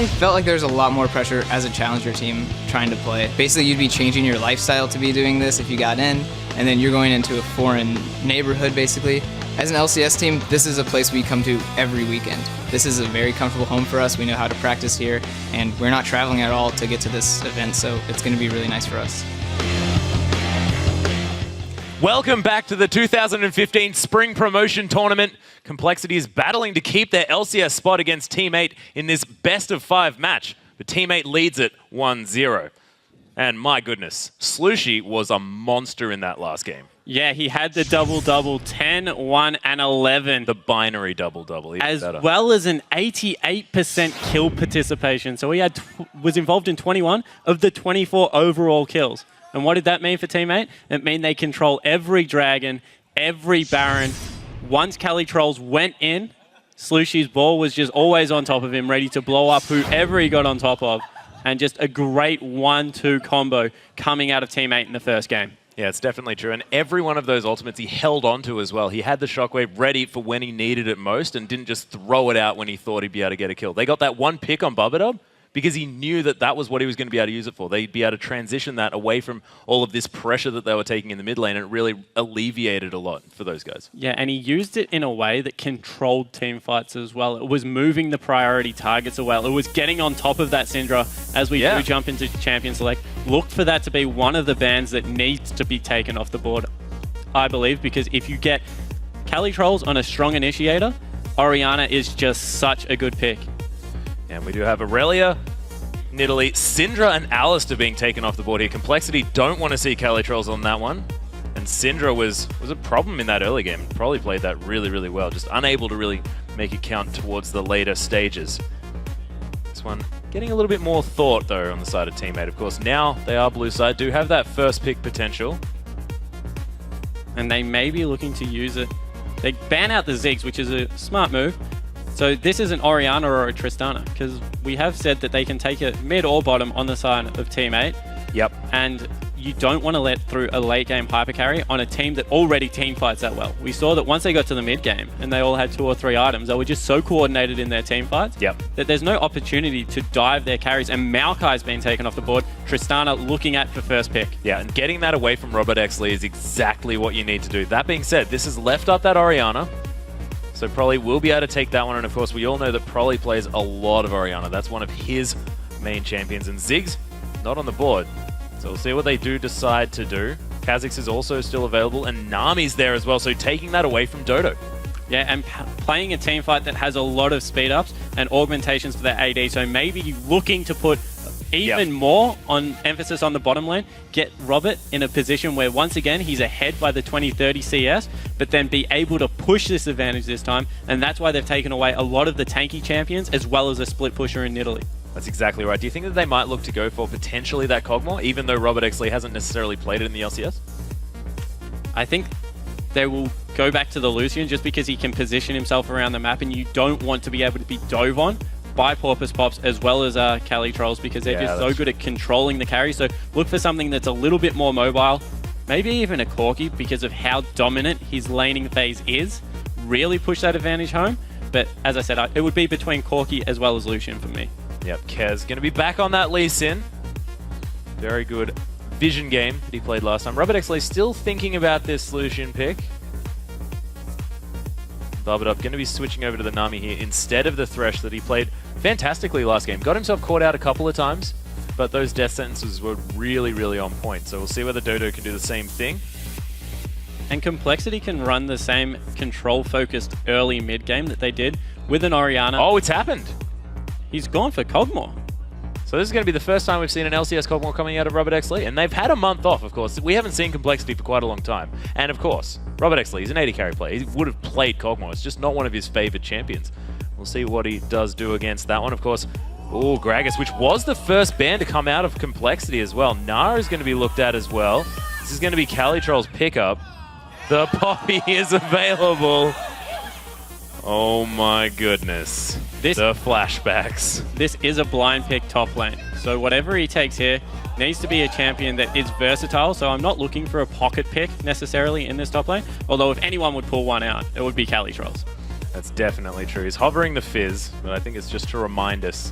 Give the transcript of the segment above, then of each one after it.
I felt like there's a lot more pressure as a challenger team trying to play. Basically, you'd be changing your lifestyle to be doing this if you got in, and then you're going into a foreign neighborhood, basically. As an LCS team, this is a place we come to every weekend. This is a very comfortable home for us. We know how to practice here, and we're not traveling at all to get to this event, so it's going to be really nice for us. Welcome back to the 2015 Spring Promotion Tournament. Complexity is battling to keep their LCS spot against Team 8 in this best-of-5 match, but Team 8 leads it 1-0. And my goodness, Slushy was a monster in that last game. Yeah, he had the double-double, 10, 1, and 11. The binary double-double, even as better. well as an 88% kill participation. So he was involved in 21 of the 24 overall kills. And what did that mean for Team 8? It meant they control every Dragon, every Baron. Once Cali Trolls went in, Slushy's ball was just always on top of him, ready to blow up whoever he got on top of. And just a great 1-2 combo coming out of Team 8 in the first game. Yeah, it's definitely true. And every one of those ultimates he held on to as well. He had the shockwave ready for when he needed it most and didn't just throw it out when he thought he'd be able to get a kill. They got that one pick on Bubadub because he knew that that was what he was going to be able to use it for. They'd be able to transition that away from all of this pressure that they were taking in the mid lane, and it really alleviated a lot for those guys. Yeah, and he used it in a way that controlled team fights as well. It was moving the priority targets as well. It was getting on top of that Syndra as we do jump into Champion Select. Look for that to be one of the bans that needs to be taken off the board, I believe, because if you get Cali Trolls on a strong initiator, Orianna is just such a good pick. And we do have Aurelia, Nidalee, Syndra, and Alistar being taken off the board here. Complexity don't want to see Cali Trolls on that one. And Syndra was a problem in that early game. Probably played that really, really well. Just unable to really make it count towards the later stages. This one getting a little bit more thought, though, on the side of Team 8. Of course, now they are blue side, do have that first pick potential. And they may be looking to use it. They ban out the Ziggs, which is a smart move. So this is an Orianna or a Tristana, because we have said that they can take it mid or bottom on the side of Team 8. Yep. And you don't want to let through a late game hyper carry on a team that already team fights that well. We saw that once they got to the mid game and they all had 2 or 3 items, they were just so coordinated in their team fights that there's no opportunity to dive their carries. And Maokai's been taken off the board. Tristana looking at for first pick. Yeah, and getting that away from Robert Exley is exactly what you need to do. That being said, this has left up that Orianna. So Prolly will be able to take that one, and of course we all know that Prolly plays a lot of Orianna. That's one of his main champions, and Ziggs not on the board. So we'll see what they do decide to do. Kha'Zix is also still available, and Nami's there as well, so taking that away from Dodo. Yeah, and playing a team fight that has a lot of speed ups and augmentations for their AD, so maybe looking to put even more on emphasis on the bottom lane, get Robert in a position where once again he's ahead by the 20-30 CS, but then be able to push this advantage this time, and that's why they've taken away a lot of the tanky champions as well as a split pusher in Nidalee. That's exactly right. Do you think that they might look to go for potentially that Kog'Maw, even though Robert Exley hasn't necessarily played it in the LCS? I think they will go back to the Lucian just because he can position himself around the map, and you don't want to be able to be dove on by Porpoise Pops as well as Cali Trolls because they're just so good at controlling the carry. So look for something that's a little bit more mobile, maybe even a Corki because of how dominant his laning phase is. Really push that advantage home. But as I said, it would be between Corki as well as Lucian for me. Yep, Kez going to be back on that Lee Sin. Very good vision game that he played last time. Robert Exley still thinking about this Lucian pick. Bubadub going to be switching over to the Nami here instead of the Thresh that he played fantastically last game. Got himself caught out a couple of times, but those death sentences were really, really on point. So we'll see whether Dodo can do the same thing. And Complexity can run the same control-focused early mid-game that they did with an Orianna. Oh, it's happened. He's gone for Kog'Maw. So this is going to be the first time we've seen an LCS Kog'Maw coming out of Robert Exley, and they've had a month off, of course. We haven't seen Complexity for quite a long time. And of course, Robert Exley, he's an AD carry player. He would have played Kog'Maw. It's just not one of his favorite champions. We'll see what he does do against that one. Of course, Gragas, which was the first ban to come out of Complexity as well. Nara is going to be looked at as well. This is going to be Cali Troll's pickup. The Poppy is available. Oh my goodness. The flashbacks. This is a blind pick top lane. So whatever he takes here needs to be a champion that is versatile. So I'm not looking for a pocket pick necessarily in this top lane. Although if anyone would pull one out, it would be Cali Trolls. That's definitely true. He's hovering the Fizz, but I think it's just to remind us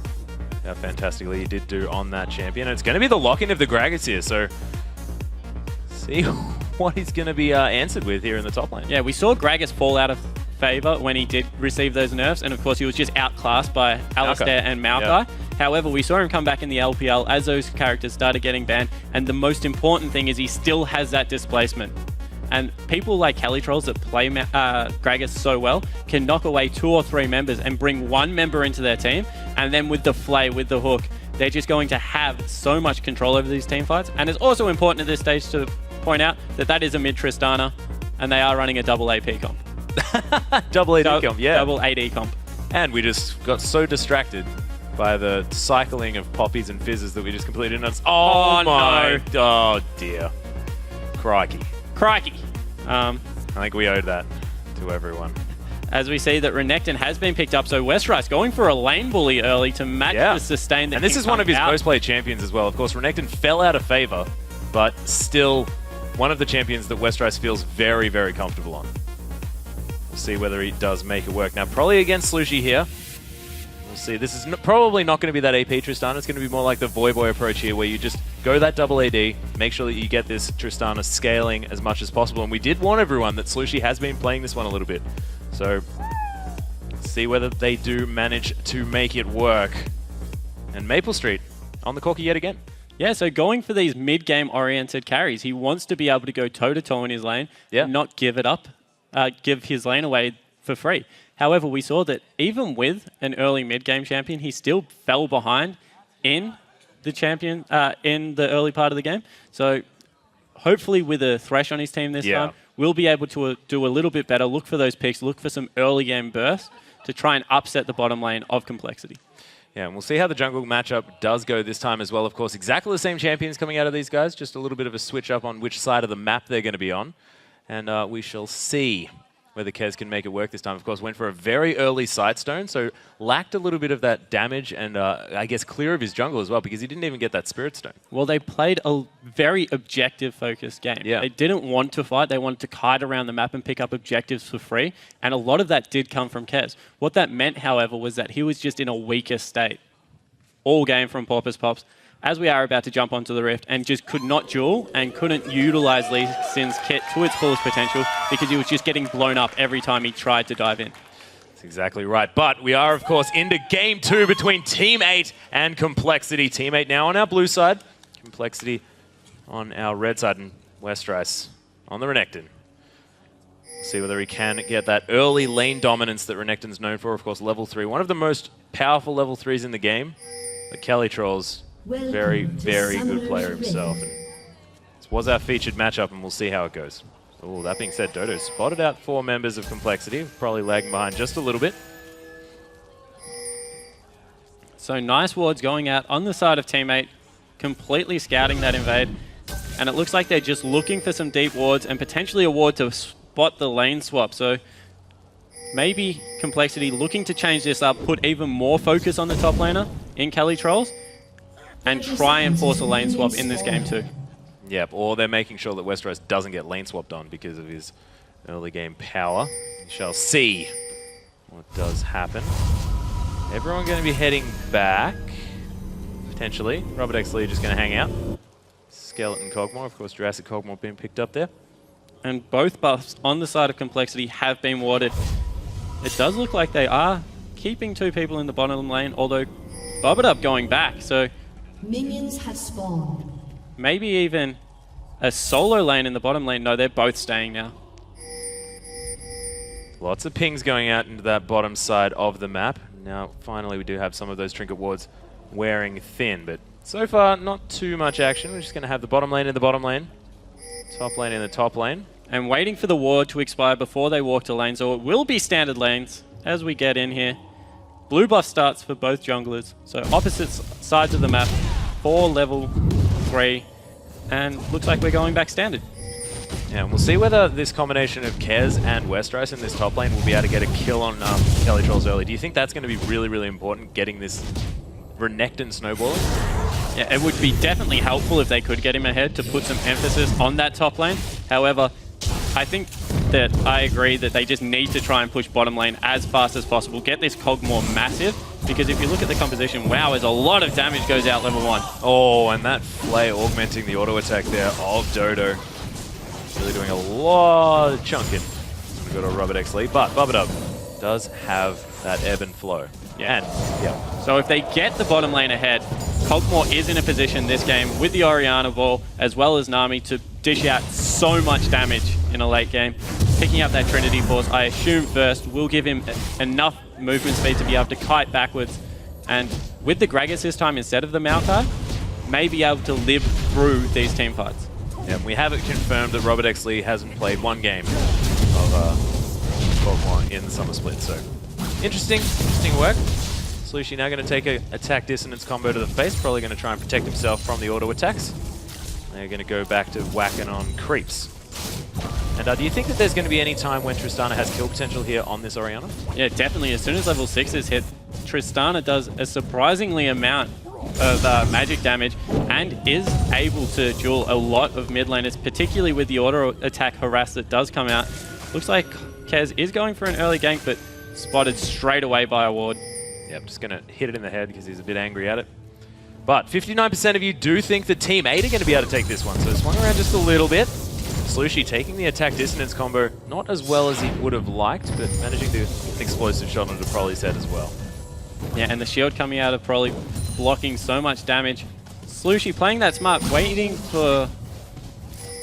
how fantastically he did do on that champion. And it's going to be the lock-in of the Gragas here, so see what he's going to be answered with here in the top lane. Yeah, we saw Gragas fall out of favor when he did receive those nerfs, and of course he was just outclassed by Alistair and Maokai. Yeah. However, we saw him come back in the LPL as those characters started getting banned, and the most important thing is he still has that displacement. And people like Kelly Trolls that play Gragas so well can knock away 2 or 3 members and bring 1 member into their team, and then with the Flay, with the hook, they're just going to have so much control over these team fights. And it's also important at this stage to point out that that is a mid Tristana, and they are running a double AP comp. Double AD comp, yeah. Double AD comp. And we just got so distracted by the cycling of poppies and fizzes that we just completed. And oh my, no. Oh dear. Crikey. Crikey. I think we owed that to everyone. As we see that Renekton has been picked up, so Westrice going for a lane bully early to match the sustain that and this is one of his most played champions as well. Of course, Renekton fell out of favor, but still one of the champions that Westrice feels very, very comfortable on. We'll see whether he does make it work. Now, probably against Slushy here. We'll see. This is probably not going to be that AP Tristana. It's going to be more like the Voyboy approach here, where you just go that double AD, make sure that you get this Tristana scaling as much as possible. And we did warn everyone that Slushy has been playing this one a little bit. So, see whether they do manage to make it work. And Maple Street on the corker yet again. Yeah, so going for these mid-game oriented carries, he wants to be able to go toe-to-toe in his lane and not give it up, give his lane away for free. However, we saw that even with an early mid-game champion, he still fell behind in the champion in the early part of the game. So hopefully with a Thresh on his team this time, we'll be able to do a little bit better, look for those picks, look for some early game bursts to try and upset the bottom lane of Complexity. Yeah, and we'll see how the jungle matchup does go this time as well. Of course, exactly the same champions coming out of these guys, just a little bit of a switch up on which side of the map they're going to be on. And we shall see whether Kez can make it work this time. Of course, went for a very early Sightstone, so lacked a little bit of that damage and I guess clear of his jungle as well, because he didn't even get that Spirit Stone. Well, they played a very objective-focused game. Yeah. They didn't want to fight. They wanted to kite around the map and pick up objectives for free, and a lot of that did come from Kez. What that meant, however, was that he was just in a weaker state all game from Porpoise Pops, as we are about to jump onto the Rift, and just could not duel and couldn't utilize Lee Sin's kit to its fullest potential because he was just getting blown up every time he tried to dive in. That's exactly right. But we are, of course, into Game 2 between Team 8 and Complexity. Team 8 now on our blue side, Complexity on our red side, and Westrice on the Renekton. See whether he can get that early lane dominance that Renekton's known for. Of course, level 3, one of the most powerful level 3s in the game. But Kelly Trolls, very, very good player himself. And this was our featured matchup, and we'll see how it goes. Oh, that being said, Dodo spotted out 4 members of Complexity, probably lagging behind just a little bit. So nice wards going out on the side of Team 8, completely scouting that invade. And it looks like they're just looking for some deep wards and potentially a ward to spot the lane swap. So maybe Complexity looking to change this up, put even more focus on the top laner in Kelly Trolls, and try and force a lane swap in this game too. Yep, or they're making sure that Westrice doesn't get lane swapped on because of his early game power. We shall see what does happen. Everyone going to be heading back, potentially. Robert Lee just going to hang out. Skeleton Cogmore, of course, Jurassic Cogmore being picked up there. And both buffs on the side of Complexity have been warded. It does look like they are keeping 2 people in the bottom lane, although Bubba going back, so minions have spawned. Maybe even a solo lane in the bottom lane. No, they're both staying now. Lots of pings going out into that bottom side of the map. Now, finally, we do have some of those trinket wards wearing thin, but so far, not too much action. We're just going to have the bottom lane in the bottom lane, top lane in the top lane. And waiting for the ward to expire before they walk to lane, so it will be standard lanes as we get in here. Blue buff starts for both junglers, so opposite sides of the map for level 3, and looks like we're going back standard. Yeah, and we'll see whether this combination of Kez and Westrice in this top lane will be able to get a kill on Kelly Trolls early. Do you think that's going to be really, really important, getting this Renekton snowballing? Yeah, it would be definitely helpful if they could get him ahead to put some emphasis on that top lane. However, I think that I agree that they just need to try and push bottom lane as fast as possible. Get this COG more massive, because if you look at the composition, wow, there's a lot of damage goes out level 1. Oh, and that Flay augmenting the auto attack there of Dodo. Really doing a lot of chunking. I'm going to go to Robert X lead, but Bubba does have that ebb and flow. Yeah. And, yeah. So if they get the bottom lane ahead, Cogmore is in a position this game with the Orianna ball as well as Nami to dish out so much damage in a late game. Picking up that Trinity Force, I assume first, will give him enough movement speed to be able to kite backwards. And with the Gragas this time instead of the Maokai, may be able to live through these team fights. Yeah, we have it confirmed that Robert X Lee hasn't played one game of Cogmore in the Summer Split, so interesting work. Slushie now going to take a attack dissonance combo to the face, probably going to try and protect himself from the auto attacks. They're going to go back to whacking on creeps. And do you think that there's going to be any time when Tristana has kill potential here on this Orianna? Yeah, definitely. As soon as level 6 is hit, Tristana does a surprisingly amount of magic damage and is able to duel a lot of mid laners, particularly with the auto attack harass that does come out. Looks like Kez is going for an early gank, but spotted straight away by a ward. Yeah, I'm just going to hit it in the head because he's a bit angry at it. But 59% of you do think that Team 8 are going to be able to take this one, so swung around just a little bit. Slushie taking the attack dissonance combo, not as well as he would have liked, but managing to get an explosive shot onto Prolly's head as well. Yeah, and the shield coming out of Prolly, blocking so much damage. Slushie playing that smart, waiting for...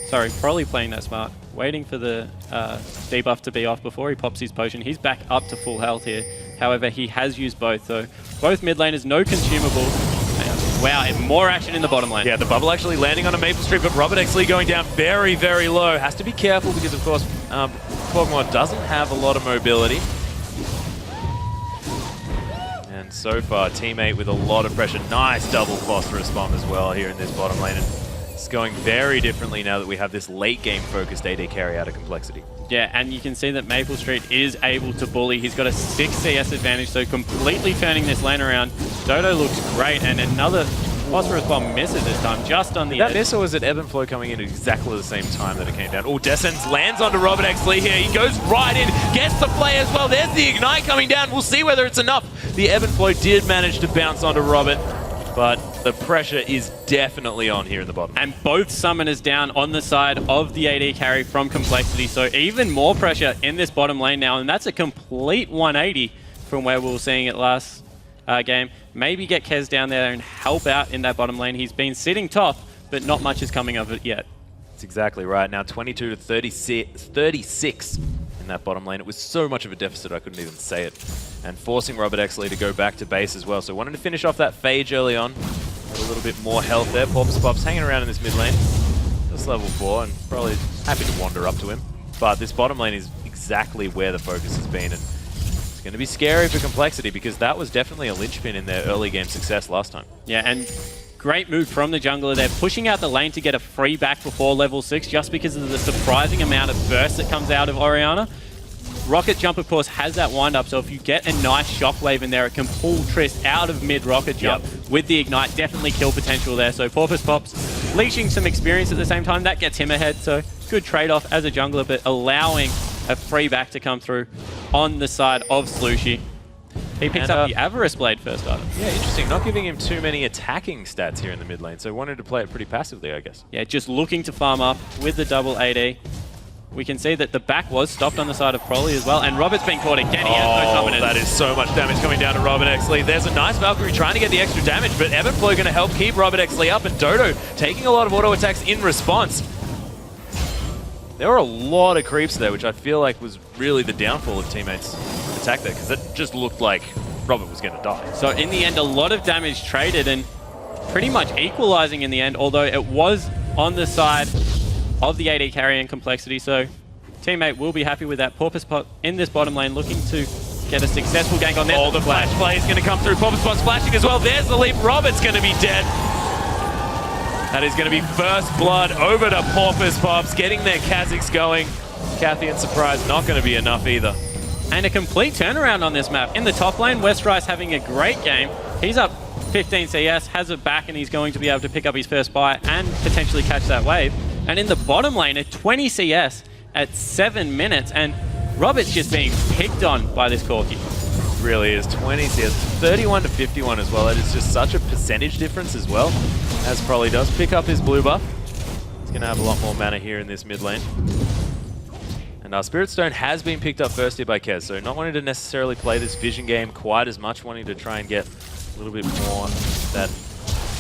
Sorry, Prolly playing that smart, waiting for the debuff to be off before he pops his potion. He's back up to full health here. However, he has used both, so both mid laners, no consumable. Wow, and more action in the bottom lane. Yeah, the bubble actually landing on a Maple Street, but Robert X Lee going down very, very low. Has to be careful because, of course, Cogmore doesn't have a lot of mobility. And so far, Team 8 with a lot of pressure. Nice double phosphorus bomb as well here in this bottom lane. And it's going very differently now that we have this late game focused AD carry out of complexity. Yeah, and you can see that Maple Street is able to bully. He's got a 6 CS advantage, so completely turning this lane around. Dodo looks great, and another phosphorus bomb misses this time, just on the edge. That miss, or was it ebb and flow coming in at exactly the same time that it came down? Oh, Descent lands onto Robert X Lee here. He goes right in, gets the play as well. There's the ignite coming down. We'll see whether it's enough. The ebb and flow did manage to bounce onto Robert, but the pressure is definitely on here in the bottom. And both summoners down on the side of the AD carry from Complexity, so even more pressure in this bottom lane now, and that's a complete 180 from where we were seeing it last game. Maybe get Kez down there and help out in that bottom lane. He's been sitting top, but not much is coming of it yet. That's exactly right. Now 22 to 36 in that bottom lane. It was so much of a deficit I couldn't even say it. And forcing Robert X Lee to go back to base as well. So wanted to finish off that phage early on. Got a little bit more health there. Pops hanging around in this mid lane. Just level 4 and probably happy to wander up to him. But this bottom lane is exactly where the focus has been. And it's going to be scary for Complexity because that was definitely a linchpin in their early game success last time. Yeah, and great move from the jungler. They're pushing out the lane to get a free back before level 6 just because of the surprising amount of burst that comes out of Orianna. Rocket Jump, of course, has that wind up, so if you get a nice shockwave in there, it can pull Trist out of mid Rocket Jump with the Ignite. Definitely kill potential there. So Porpoise Pops leashing some experience at the same time. That gets him ahead, so good trade-off as a jungler, but allowing a free back to come through on the side of Slushie. He picks up the Avarice Blade first item. Yeah, interesting. Not giving him too many attacking stats here in the mid lane, so wanted to play it pretty passively, I guess. Yeah, just looking to farm up with the double AD. We can see that the back was stopped on the side of Prolly as well, and Robert's been caught again. He has no summoners. That is so much damage coming down to Robert X Lee. There's a nice Valkyrie trying to get the extra damage, but Ebb and Flow going to help keep Robert X Lee up, and Dodo taking a lot of auto attacks in response. There were a lot of creeps there, which I feel like was really the downfall of teammates' attack there, because it just looked like Robert was going to die. So in the end, a lot of damage traded and pretty much equalizing in the end, although it was on the side of the AD carry and Complexity, so teammate will be happy with that. Porpoise Pot in this bottom lane looking to get a successful gank on there. Oh, the flash play is going to come through. Porpoise Pot splashing as well. There's the leap. Robert's going to be dead. That is going to be first blood over to Porpoise Pops, getting their Kazakhs going. Kathy and Surprise not going to be enough either. And a complete turnaround on this map. In the top lane, Westrice having a great game. He's up 15 CS, has it back, and he's going to be able to pick up his first buy and potentially catch that wave. And in the bottom lane, at 20 CS, at 7 minutes, and Robert's just being picked on by this Corki. Really is. 20 CS, 31 to 51 as well. That is just such a percentage difference as well, as Prolly does pick up his blue buff. He's going to have a lot more mana here in this mid lane. And our Spirit Stone has been picked up first here by Kez, so not wanting to necessarily play this vision game quite as much, wanting to try and get a little bit more that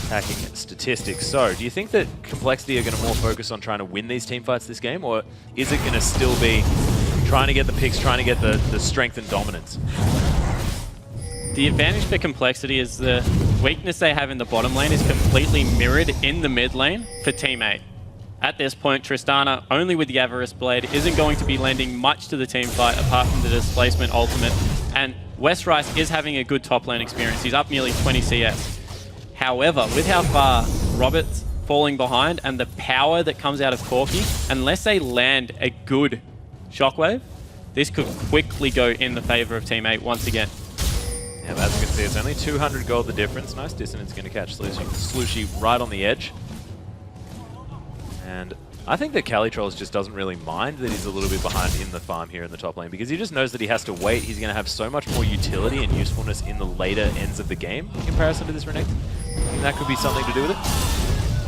attacking statistics. So, do you think that Complexity are going to more focus on trying to win these team fights this game, or is it going to still be trying to get the picks, trying to get the strength and dominance? The advantage for Complexity is the weakness they have in the bottom lane is completely mirrored in the mid lane for Team 8. At this point, Tristana, only with the Avarice Blade, isn't going to be lending much to the team fight apart from the Displacement ultimate. And Westrice is having a good top lane experience. He's up nearly 20 CS. However, with how far Robert's falling behind and the power that comes out of Corki, unless they land a good Shockwave, this could quickly go in the favor of Team 8 once again. Yeah, but as you can see, it's only 200 gold the difference. Nice dissonance going to catch Slushy right on the edge. And I think that Calitrolls just doesn't really mind that he's a little bit behind in the farm here in the top lane, because he just knows that he has to wait. He's going to have so much more utility and usefulness in the later ends of the game in comparison to this Renekton. And that could be something to do with it.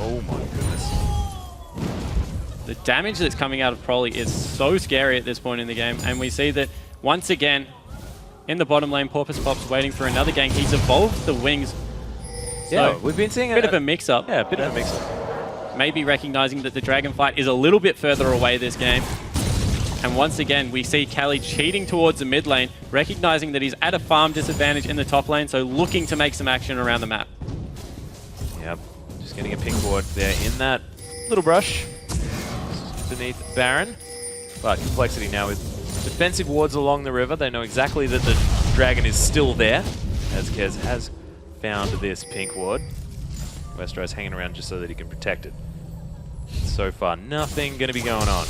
Oh my goodness. The damage that's coming out of Prolly is so scary at this point in the game, and we see that once again in the bottom lane, Porpoise Pop's waiting for another gank. He's evolved the wings. Yeah, So, we've been seeing a bit of a mix-up. Yeah, a bit of a mix-up. Maybe recognizing that the dragon fight is a little bit further away this game. And once again, we see Cali cheating towards the mid lane, recognizing that he's at a farm disadvantage in the top lane, so looking to make some action around the map. Yep, just getting a pink ward there in that little brush beneath Baron. But Complexity now with defensive wards along the river. They know exactly that the dragon is still there, as Kez has found this pink ward. Westrice hanging around just so that he can protect it. So far, nothing going to be going on.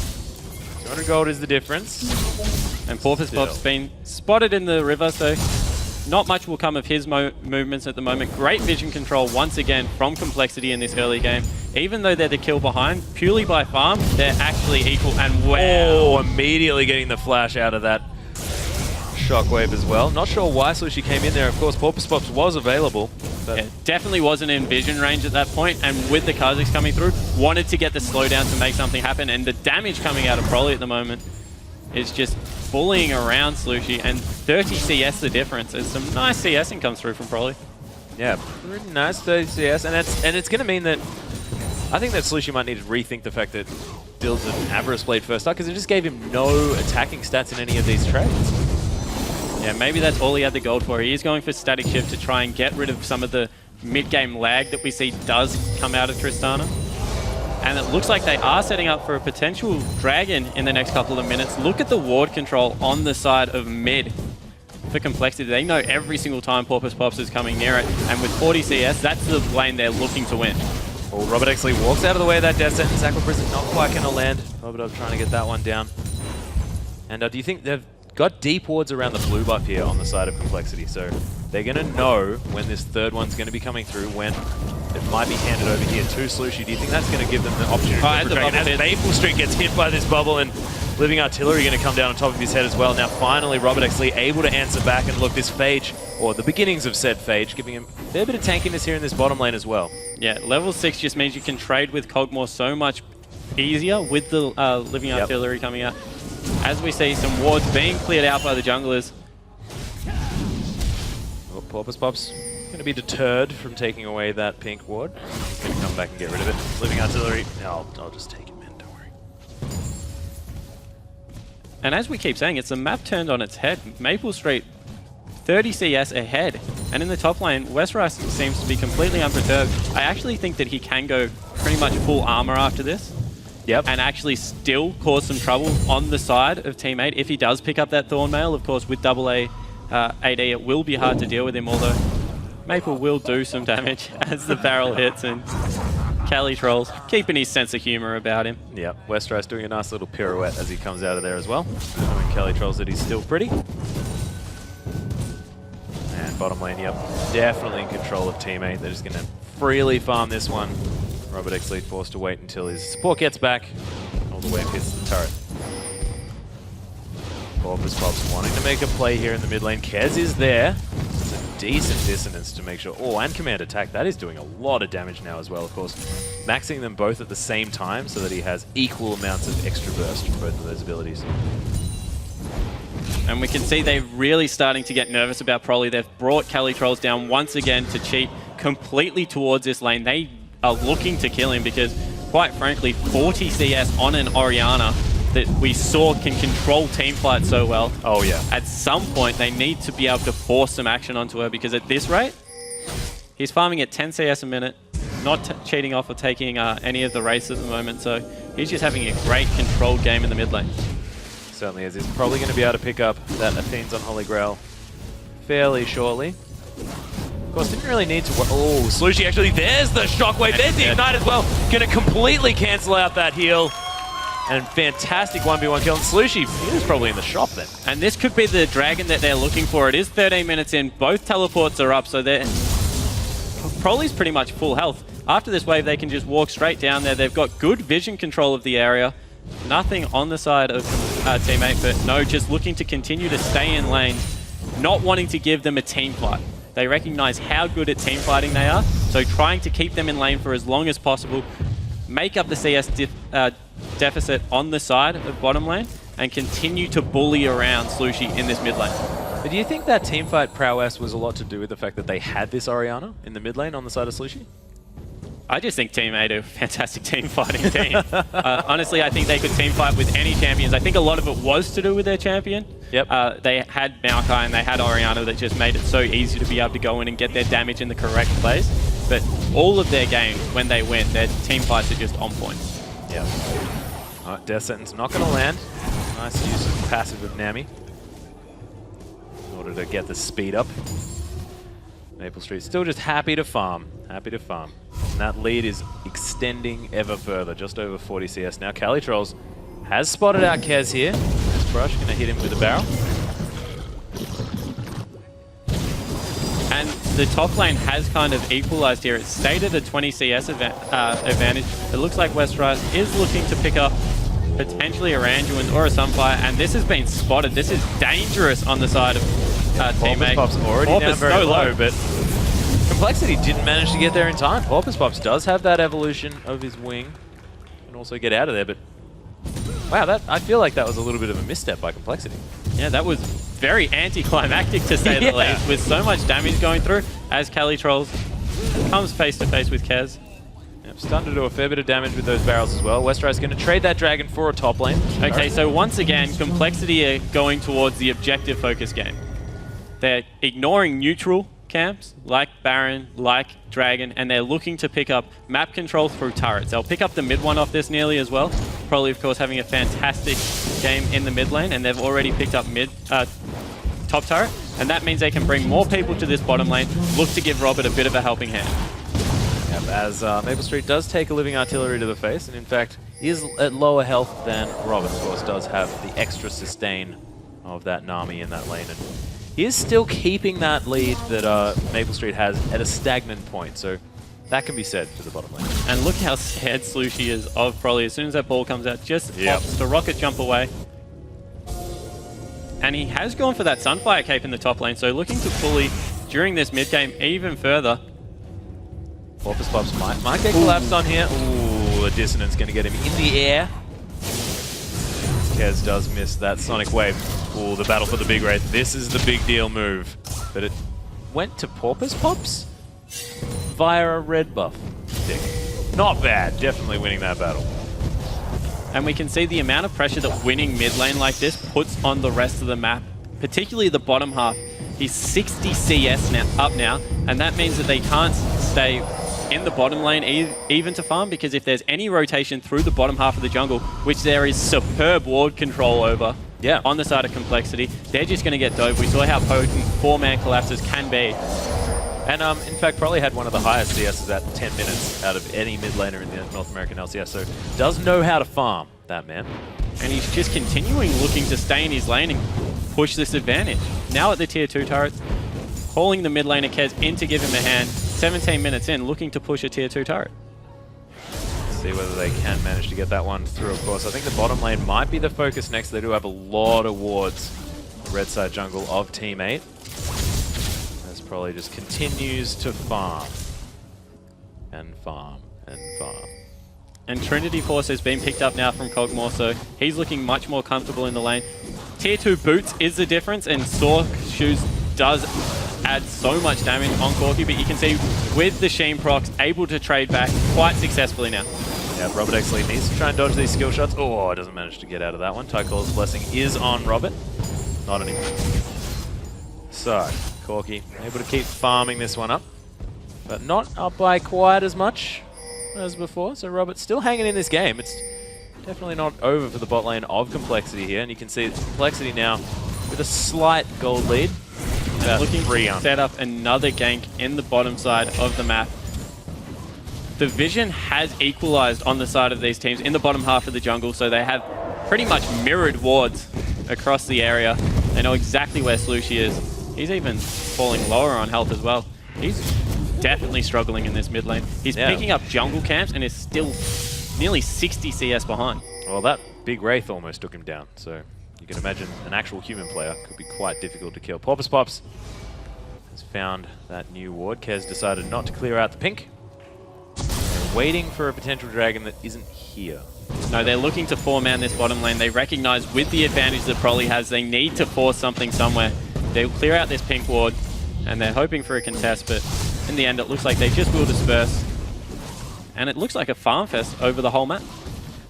200 gold is the difference. And Porpoise Pop's been spotted in the river, so not much will come of his movements at the moment. Great vision control once again from Complexity in this early game. Even though they're the kill behind, purely by farm, they're actually equal. And wow! Oh, immediately getting the flash out of that Shockwave as well. Not sure why Slushy came in there. Of course, Porpoise Pops was available. Yeah, definitely wasn't in vision range at that point, and with the Kha'Zix coming through, wanted to get the slowdown to make something happen, and the damage coming out of Prolly at the moment is just bullying around Slushy, and 30 CS the difference. There's some nice CSing comes through from Prolly. Yeah, pretty nice 30 CS, and it's going to mean that I think that Slushy might need to rethink the fact that builds an Avarice Blade first up, because it just gave him no attacking stats in any of these trades. Yeah, maybe that's all he had the gold for. He is going for Static Shift to try and get rid of some of the mid-game lag that we see does come out of Tristana. And it looks like they are setting up for a potential dragon in the next couple of minutes. Look at the ward control on the side of mid for Complexity. They know every single time Porpoise Pops is coming near it. And with 40 CS, that's the lane they're looking to win. Oh, Robert Exley walks out of the way of that death sentence. Aqua Prison not quite going to land. Robert trying to get that one down. And do you think they've got deep wards around the blue buff here on the side of Complexity, so they're going to know when this third one's going to be coming through, when it might be handed over here to Slushy. Do you think that's going to give them the opportunity to Dragon? As Maple Street gets hit by this bubble, and Living Artillery going to come down on top of his head as well. Now finally Robert Exley able to answer back, and look, this Phage, or the beginnings of said Phage, giving him a fair bit of tankiness here in this bottom lane as well. Yeah, level 6 just means you can trade with Cogmore so much easier with the Living Artillery coming out. As we see some wards being cleared out by the junglers. Well, Porpoise Pop's going to be deterred from taking away that pink ward. He's going to come back and get rid of it. Living Artillery, no, I'll just take it, man, don't worry. And as we keep saying, it's a map turned on its head. Maple Street, 30 CS ahead. And in the top lane, Westrice seems to be completely unperturbed. I actually think that he can go pretty much full armor after this. Yep. And actually still cause some trouble on the side of Team 8 if he does pick up that Thornmail. Of course, with AA AD, it will be hard to deal with him, although Maple will do some damage as the barrel hits, and Calitrolls keeping his sense of humor about him. Yep, Westrice doing a nice little pirouette as he comes out of there as well. Showing Calitrolls that he's still pretty. And bottom lane, yep, definitely in control of Team 8. They're just going to freely farm this one. Robert Exley forced to wait until his support gets back. All the way hits the turret. Porpoise Pops wanting to make a play here in the mid lane. Kez is there. It's a decent dissonance to make sure. Oh, and command attack. That is doing a lot of damage now as well, of course. Maxing them both at the same time so that he has equal amounts of extra burst from both of those abilities. And we can see they're really starting to get nervous about Prolly. They've brought Cali Trolls down once again to cheat completely towards this lane. They are looking to kill him because, quite frankly, 40 CS on an Orianna that we saw can control teamfight so well. Oh, yeah. At some point, they need to be able to force some action onto her because at this rate, he's farming at 10 CS a minute, not cheating off or taking any of the races at the moment. So he's just having a great controlled game in the mid lane. Certainly is. He's probably going to be able to pick up that Athene's on Holy Grail fairly shortly. Of course, didn't really need to... Oh, Slushy actually, there's the Shockwave, there's the Ignite as well. Going to completely cancel out that heal. And fantastic 1v1 kill. And Slushy, he was probably in the shop then. And this could be the dragon that they're looking for. It is 13 minutes in. Both teleports are up, so they're... Prolly's pretty much full health. After this wave, they can just walk straight down there. They've got good vision control of the area. Nothing on the side of teammate, but no, just looking to continue to stay in lane, not wanting to give them a team fight. They recognize how good at team fighting they are, so trying to keep them in lane for as long as possible, make up the CS deficit on the side of bottom lane, and continue to bully around Slushy in this mid lane. But do you think that teamfight prowess was a lot to do with the fact that they had this Orianna in the mid lane on the side of Slushy? I just think Team 8 are a fantastic team fighting team. Honestly, I think they could team fight with any champions. I think a lot of it was to do with their champion. Yep. They had Maokai and they had Orianna that just made it so easy to be able to go in and get their damage in the correct place. But all of their games, when they win, their team fights are just on point. Yeah. All right, Death Sentence not going to land. Nice use of passive of Nami in order to get the speed up. Maple Street still just happy to farm. Happy to farm. And that lead is extending ever further, just over 40 CS now. Cali Trolls has spotted out Kez here. This brush going to hit him with a barrel. And the top lane has kind of equalized here. It's stayed at a 20 CS advantage. It looks like Westrise is looking to pick up potentially a Randuin or a Sunfire, and this has been spotted. This is dangerous on the side of teammate. Porpoise Pop's already down very so low, but Complexity didn't manage to get there in time. Porpoise Pops does have that evolution of his wing and also get out of there, but wow, I feel like that was a little bit of a misstep by Complexity. Yeah, that was very anticlimactic to say the least, with so much damage going through as Cali Trolls comes face to face with Kez. Yep, starting to do a fair bit of damage with those barrels as well. Westride's going to trade that dragon for a top lane. Okay, so once again, Complexity are going towards the objective focus game. They're ignoring neutral camps like Baron, like Dragon, and they're looking to pick up map control through turrets. They'll pick up the mid one off this nearly as well. Probably, of course, having a fantastic game in the mid lane, and they've already picked up top turret, and that means they can bring more people to this bottom lane, look to give Robert a bit of a helping hand. Yep, as Maple Street does take a living artillery to the face, and in fact is at lower health than Robert, of course, does have the extra sustain of that Nami in that lane. And he is still keeping that lead that Maple Street has at a stagnant point, so that can be said for the bottom lane. And look how scared Slushy is of Prolly. As soon as that ball comes out, just pops to rocket jump away. And he has gone for that Sunfire cape in the top lane, so looking to bully during this mid game even further. Porpoise Pops might get collapsed on here. Ooh, the dissonance going to get him in the air. Kez does miss that Sonic Wave. Ooh, the battle for the big Wraith. This is the big deal move. But it went to Porpoise Pops via a red buff stick. Not bad. Definitely winning that battle. And we can see the amount of pressure that winning mid lane like this puts on the rest of the map, particularly the bottom half. He's 60 CS up now, and that means that they can't stay in the bottom lane even to farm, because if there's any rotation through the bottom half of the jungle, which there is superb ward control over on the side of Complexity, they're just going to get dove. We saw how potent 4-man collapses can be. And in fact, probably had one of the highest CSs at 10 minutes out of any mid laner in the North American LCS, so does know how to farm, that man. And he's just continuing looking to stay in his lane and push this advantage. Now at the tier 2 turrets, calling the mid laner Kez in to give him a hand. 17 minutes in, looking to push a tier 2 turret. This See whether they can manage to get that one through, of course. I think the bottom lane might be the focus next. They do have a lot of wards, the red side jungle of Team 8. As probably just continues to farm. And farm. And farm. And Trinity Force has been picked up now from Cogmore, so he's looking much more comfortable in the lane. Tier 2 boots is the difference, and Stork Shoes does add so much damage on Corki, but you can see with the Sheen procs, able to trade back quite successfully now. Yeah, Robert Exley needs to try and dodge these skill shots. Oh, doesn't manage to get out of that one. Tycole's Blessing is on Robert. Not anymore. So, Corki able to keep farming this one up, but not up by quite as much as before. So Robert's still hanging in this game. It's definitely not over for the bot lane of Complexity here, and you can see it's Complexity now with a slight gold lead. Looking to set up another gank in the bottom side of the map. The vision has equalized on the side of these teams in the bottom half of the jungle, so they have pretty much mirrored wards across the area. They know exactly where Slushie is. He's even falling lower on health as well. He's definitely struggling in this mid lane. He's picking up jungle camps and is still nearly 60 CS behind. Well, that big Wraith almost took him down, so you can imagine an actual human player could be quite difficult to kill. Porpoise Pops has found that new ward. Kez decided not to clear out the pink. They're waiting for a potential dragon that isn't here. No, they're looking to four-man this bottom lane. They recognize with the advantage that Prolly has, they need to force something somewhere. They'll clear out this pink ward, and they're hoping for a contest, but in the end, it looks like they just will disperse. And it looks like a farm fest over the whole map.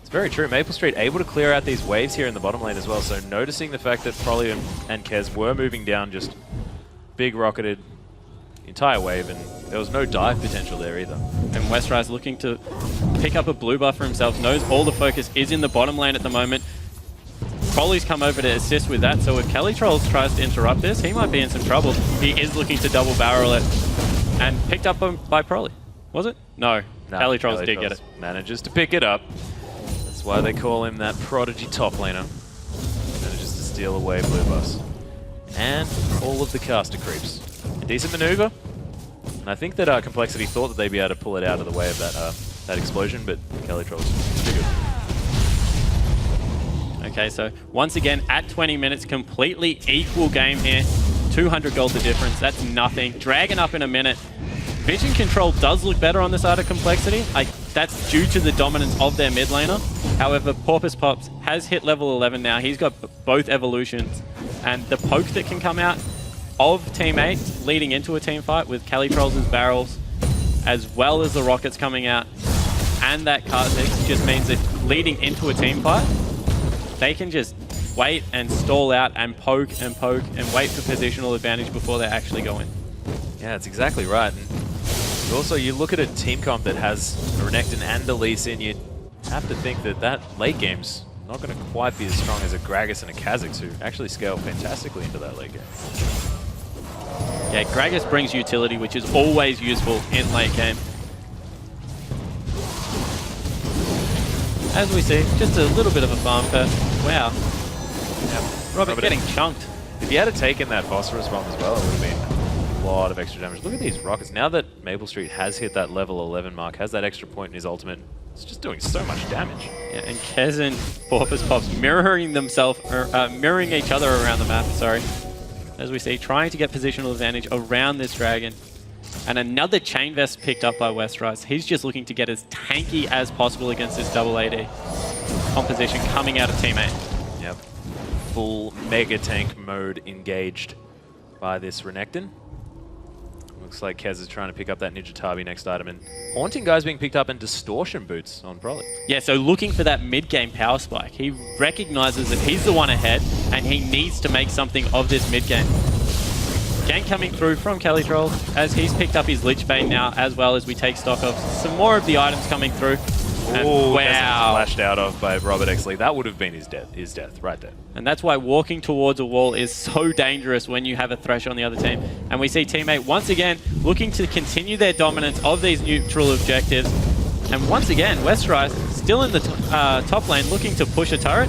It's very true. Maple Street able to clear out these waves here in the bottom lane as well, so noticing the fact that Prolly and Kez were moving down, just big rocketed the entire wave, and there was no dive potential there either. And Westrise looking to pick up a blue buff for himself, knows all the focus is in the bottom lane at the moment. Prolly's come over to assist with that, so if Kelly Trolls tries to interrupt this, he might be in some trouble. He is looking to double barrel it, and picked up by Prolly. Was it? No. Kelly Trolls did get it. Manages to pick it up. That's why they call him that prodigy top laner. Manages to steal away blue buffs. And all of the caster creeps. A decent maneuver. And I think that Complexity thought that they'd be able to pull it out of the way of that explosion, but Kelly Trolls too good. Okay, so once again, at 20 minutes, completely equal game here. 200 gold the difference, that's nothing. Dragon up in a minute. Vision control does look better on the side of Complexity. That's due to the dominance of their mid laner. However, Porpoise Pops has hit level 11 now. He's got both evolutions. And the poke that can come out of Team 8 leading into a team fight with Kelly Trolls' barrels, as well as the rockets coming out, and that Kha'Zix just means that leading into a team fight, they can just wait and stall out and poke and wait for positional advantage before they actually go in. Yeah, that's exactly right. And also, you look at a team comp that has a Renekton and a Lee Sin, you have to think that that late game's not going to quite be as strong as a Gragas and a Kha'Zix, who actually scale fantastically into that late game. Yeah, Gragas brings utility, which is always useful in late game. As we see, just a little bit of a farm fest. Wow. Yeah. Robert getting chunked. If he had taken that Phosphorus bomb as well, it would have been a lot of extra damage. Look at these rockets. Now that Maple Street has hit that level 11 mark, has that extra point in his ultimate, it's just doing so much damage. Yeah, and Kez and Porpoise Pops mirroring themselves, mirroring each other around the map, sorry. As we see, trying to get positional advantage around this dragon. And another Chain Vest picked up by Westrise. He's just looking to get as tanky as possible against this double AD composition coming out of Team 8. Yep. Full mega tank mode engaged by this Renekton. Looks like Kez is trying to pick up that Ninja Tabi next item, and Haunting Guy's being picked up, and Distortion Boots on Prolly. Yeah, so looking for that mid-game power spike. He recognizes that he's the one ahead, and he needs to make something of this mid-game. Gank coming through from Kelly Troll as he's picked up his Lich Bane now, as well as we take stock of some more of the items coming through. Oh, wow. Flashed out of by Robert Exley. That would have been his death right there. And that's why walking towards a wall is so dangerous when you have a Thresh on the other team. And we see Team 8 once again looking to continue their dominance of these neutral objectives. And once again, Westrise still in the top lane looking to push a turret.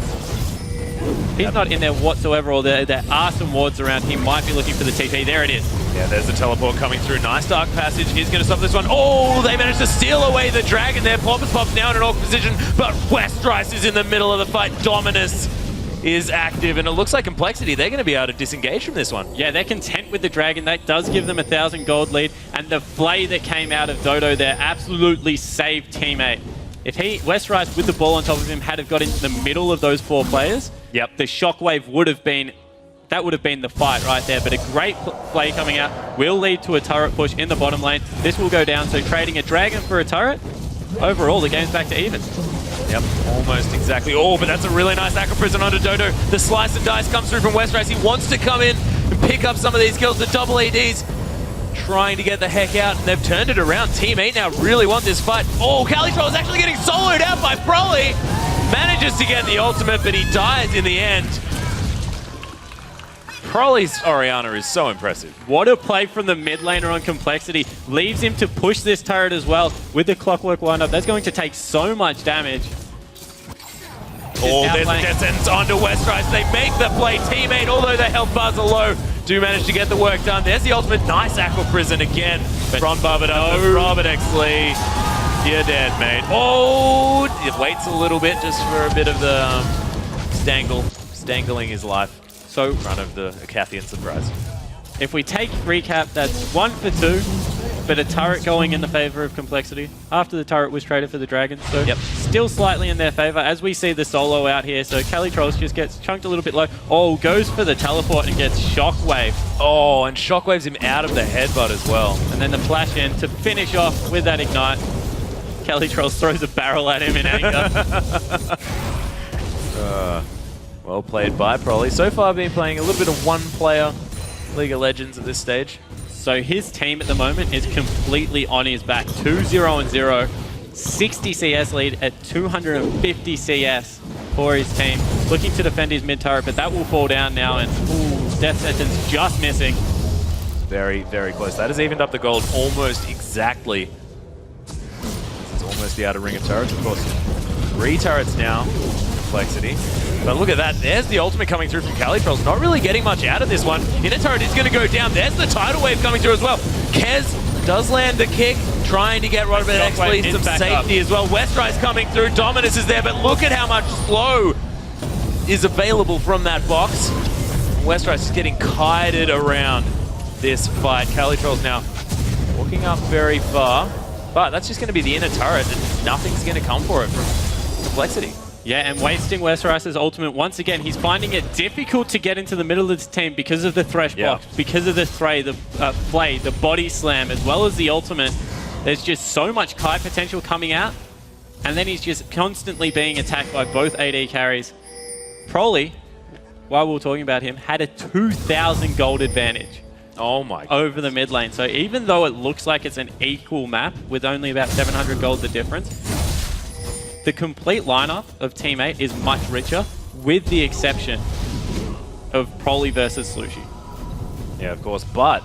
He's not in there whatsoever, or there are some wards around. He might be looking for the TP. There it is. Yeah, there's the teleport coming through. Nice Dark Passage is going to stop this one. Oh, they managed to steal away the dragon there. Pop's now in an awkward position, but Westrice is in the middle of the fight. Dominus is active, and it looks like Complexity, they're going to be able to disengage from this one. Yeah, they're content with the dragon. That does give them 1,000 gold lead, and the flay that came out of Dodo there absolutely saved teammate. If Westrice with the ball on top of him had have got into the middle of those 4 players, yep, the shockwave would have been the fight right there. But a great play coming out will lead to a turret push in the bottom lane. This will go down, so trading a dragon for a turret, overall the game's back to even. Yep, almost exactly. Oh, but that's a really nice Aqua Prison onto Dodo. The slice and dice comes through from Westrice. He wants to come in and pick up some of these kills. The double ADs trying to get the heck out, and they've turned it around. Team 8 now really want this fight. Oh, Calitroll is actually getting soloed out by Broly. Manages to get the ultimate, but he dies in the end. Broly's Orianna is so impressive. What a play from the mid laner on Complexity. Leaves him to push this turret as well with the Clockwork windup. That's going to take so much damage. Oh, there's the death sentence onto Westrice. They make the play. Teammate, although their health bars are low, do manage to get the work done. There's the ultimate. Nice Aqua Prison again from Barbadon. Robert Exley, you're dead, mate. Oh, it waits a little bit just for a bit of the stangling his life. So in front of the Acathian surprise. If we take recap, that's 1 for 2, but a turret going in the favor of Complexity after the turret was traded for the dragon. So yep, still slightly in their favor as we see the solo out here. So Calitroll just gets chunked a little bit low. Oh, goes for the teleport and gets Shockwave. Oh, and Shockwaves him out of the headbutt as well. And then the flash in to finish off with that ignite. Calitroll throws a barrel at him in anger. Well played by Broly. So far been playing a little bit of one-player League of Legends at this stage. So his team at the moment is completely on his back. 2-0-0. 60 CS lead at 250 CS for his team. Looking to defend his mid turret, but that will fall down now, and ooh, death sentence just missing. Very, very close. That has evened up the gold almost exactly. It's almost the outer ring of turrets, of course. 3 turrets now. Complexity. But look at that. There's the ultimate coming through from Calitroll. Not really getting much out of this one. Inner turret is going to go down. There's the tidal wave coming through as well. Kez does land the kick, trying to get Robert Exley some safety as well. Westrice coming through. Dominus is there, but look at how much slow is available from that box. Westrice is getting kited around this fight. Calitroll's now walking up very far, but that's just going to be the inner turret, and nothing's going to come for it from Complexity. Yeah, and wasting Westrice's ultimate once again. He's finding it difficult to get into the middle of this team because of the Thresh box, because of the flay, the body slam, as well as the ultimate. There's just so much Kai potential coming out, and then he's just constantly being attacked by both AD carries. Broly, while we were talking about him, had a 2,000 gold advantage. Oh my God. Over the mid lane. So even though it looks like it's an equal map with only about 700 gold the difference, the complete lineup of Team 8 is much richer, with the exception of Broly versus Slushie. Yeah, of course, but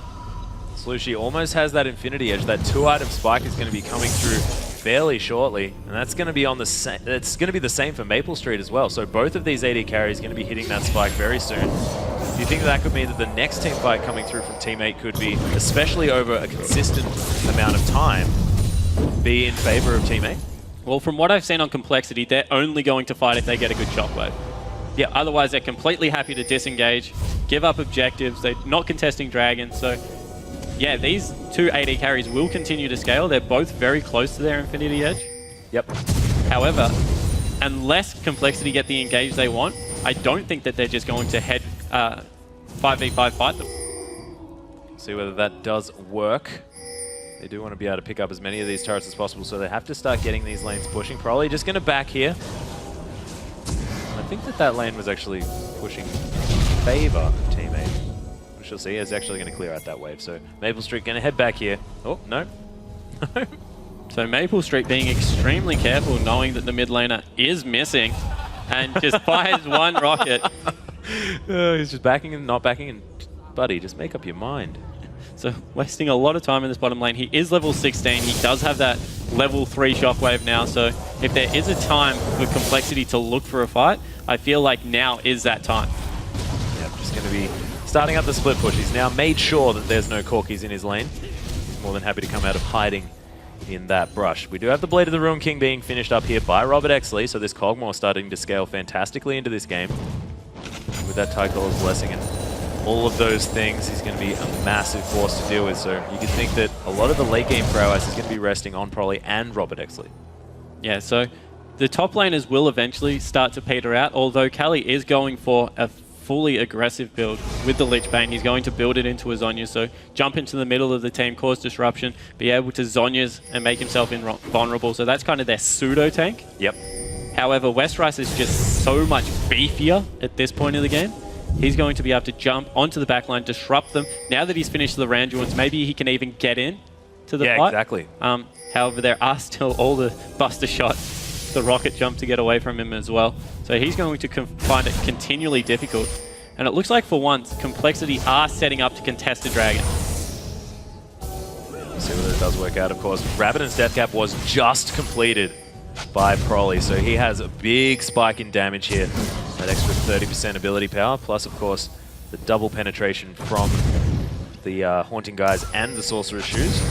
Slushie almost has that infinity edge. That 2-item spike is going to be coming through fairly shortly, and that's going to be on the same. It's going to be the same for Maple Street as well. So both of these AD carries are going to be hitting that spike very soon. Do you think that could mean that the next team fight coming through from Team 8 could be, especially over a consistent amount of time, be in favor of Team 8? Well, from what I've seen on Complexity, they're only going to fight if they get a good shockwave. Yeah, otherwise they're completely happy to disengage, give up objectives, they're not contesting dragons, so yeah, these 2 AD carries will continue to scale. They're both very close to their infinity edge. Yep. However, unless Complexity get the engage they want, I don't think that they're just going to head 5v5 fight them. See whether that does work. They do want to be able to pick up as many of these turrets as possible, so they have to start getting these lanes pushing. Probably just going to back here. I think that lane was actually pushing in favor of Team 8. We shall see. It's actually going to clear out that wave. So Maple Street going to head back here. Oh, no. So Maple Street being extremely careful, knowing that the mid laner is missing, and just fires one rocket. He's just backing and not backing, and buddy, just make up your mind. So wasting a lot of time in this bottom lane. He is level 16. He does have that level 3 shockwave now. So if there is a time for Complexity to look for a fight, I feel like now is that time. Yeah, just going to be starting up the split push. He's now made sure that there's no Corkies in his lane. He's more than happy to come out of hiding in that brush. We do have the Blade of the Ruin King being finished up here by Robert Exley, so this Cogmore starting to scale fantastically into this game. With that Tyco's Blessing and all of those things, he's going to be a massive force to deal with, so you can think that a lot of the late game prowess is going to be resting on Prolly and Robert Exley. Yeah, so the top laners will eventually start to peter out, although Kali is going for a fully aggressive build with the Lich Bane. He's going to build it into a Zhonya, so jump into the middle of the team, cause disruption, be able to Zhonyas and make himself invulnerable. So that's kind of their pseudo tank. Yep. However, Westrice is just so much beefier at this point of the game. He's going to be able to jump onto the backline, disrupt them. Now that he's finished the Randuins, maybe he can even get in to the fight. Yeah, exactly. However, there are still all the Buster shots, the rocket jump to get away from him as well. So he's going to find it continually difficult. And it looks like for once, Complexity are setting up to contest the Dragon. We'll see whether it does work out, of course. Rabadon's Death Cap was just completed by Prolly, so he has a big spike in damage here. That extra 30% ability power, plus, of course, the double penetration from the Haunting Guys and the Sorcerer's Shoes.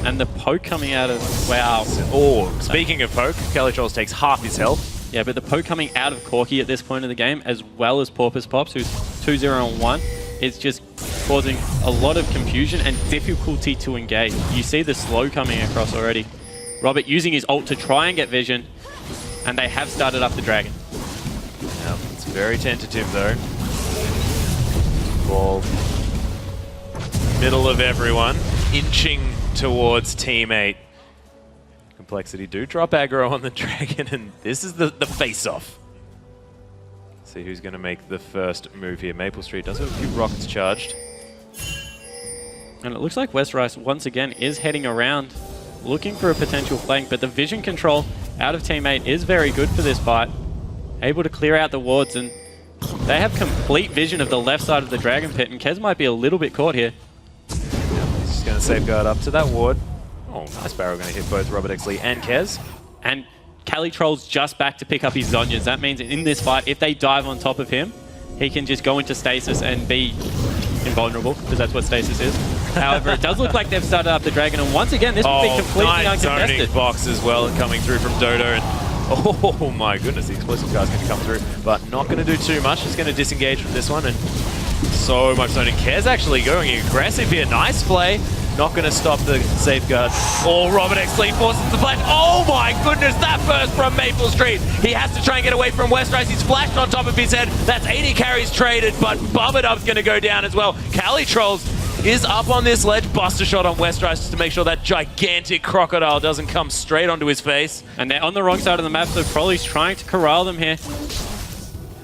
And the poke coming out of... Wow. Oh, speaking of poke, Calitrolls takes half his health. Yeah, but the poke coming out of Corki at this point in the game, as well as Porpoise Pops, who's 2-0-1, is just causing a lot of confusion and difficulty to engage. You see the slow coming across already. Robert using his ult to try and get vision, and they have started up the Dragon. Yeah, it's very tentative though. Ball middle of everyone, inching towards teammate. Complexity do drop aggro on the Dragon, and this is the face-off. See who's going to make the first move here. Maple Street does have a few rockets charged. And it looks like Westrice once again is heading around, looking for a potential flank, but the vision control out of teammate is very good for this fight. Able to clear out the wards, and they have complete vision of the left side of the Dragon Pit, and Kez might be a little bit caught here. He's just going to safeguard up to that ward. Oh, nice barrel going to hit both Robert Exley and Kez. And Calitrolls just back to pick up his Zhonyas. That means in this fight, if they dive on top of him, he can just go into stasis and be invulnerable, because that's what stasis is. However, it does look like they've started up the Dragon, and once again, this would be completely uncontested. Zoning box as well coming through from Dodo. And oh my goodness, the explosive guy's going to come through, but not going to do too much. Just going to disengage from this one, and so much zoning. Kez actually going aggressive here. Nice play. Not going to stop the safeguard. Oh, Robert Exley forces the flash. Oh my goodness, that burst from Maple Street. He has to try and get away from Westrice. He's flashed on top of his head. That's 80 carries traded, but Bubba going to go down as well. Calitrolls is up on this ledge. Buster shot on Westrice just to make sure that gigantic crocodile doesn't come straight onto his face. And they're on the wrong side of the map, so Prolly's trying to corral them here.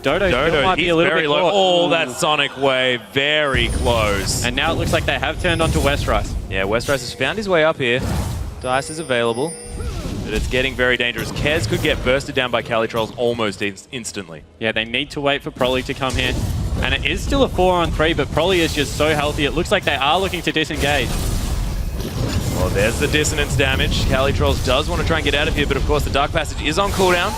Dodo might be a little bit low. caught. Oh, that Sonic Wave, very close. And now it looks like they have turned onto Westrice. Yeah, Westrice has found his way up here. Dice is available, but it's getting very dangerous. Kez could get bursted down by Calitrolls almost instantly. Yeah, they need to wait for Prolly to come here. And it is still a 4-on-3, but Prolly is just so healthy. It looks like they are looking to disengage. Well, there's the dissonance damage. Calitrolls does want to try and get out of here, but of course the Dark Passage is on cooldown.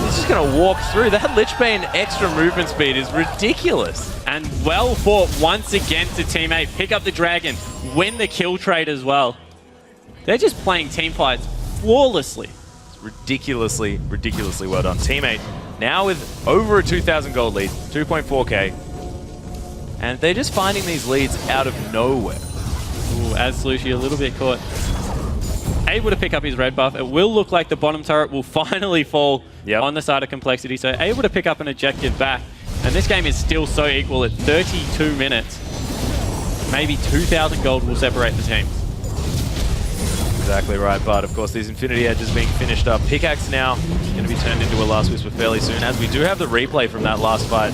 He's just going to walk through. That Lich Bane extra movement speed is ridiculous. And well fought once again to teammate. Pick up the Dragon, win the kill trade as well. They're just playing team fights flawlessly. It's ridiculously well done. Teammate now with over a 2,000 gold lead, 2.4k. And they're just finding these leads out of nowhere. Ooh, as Lucy a little bit caught. Able to pick up his red buff. It will look like the bottom turret will finally fall on the side of Complexity. So able to pick up an objective back. And this game is still so equal at 32 minutes. Maybe 2,000 gold will separate the teams. Exactly right, but of course these Infinity Edges being finished up. Pickaxe now going to be turned into a Last Whisper fairly soon, as we do have the replay from that last fight.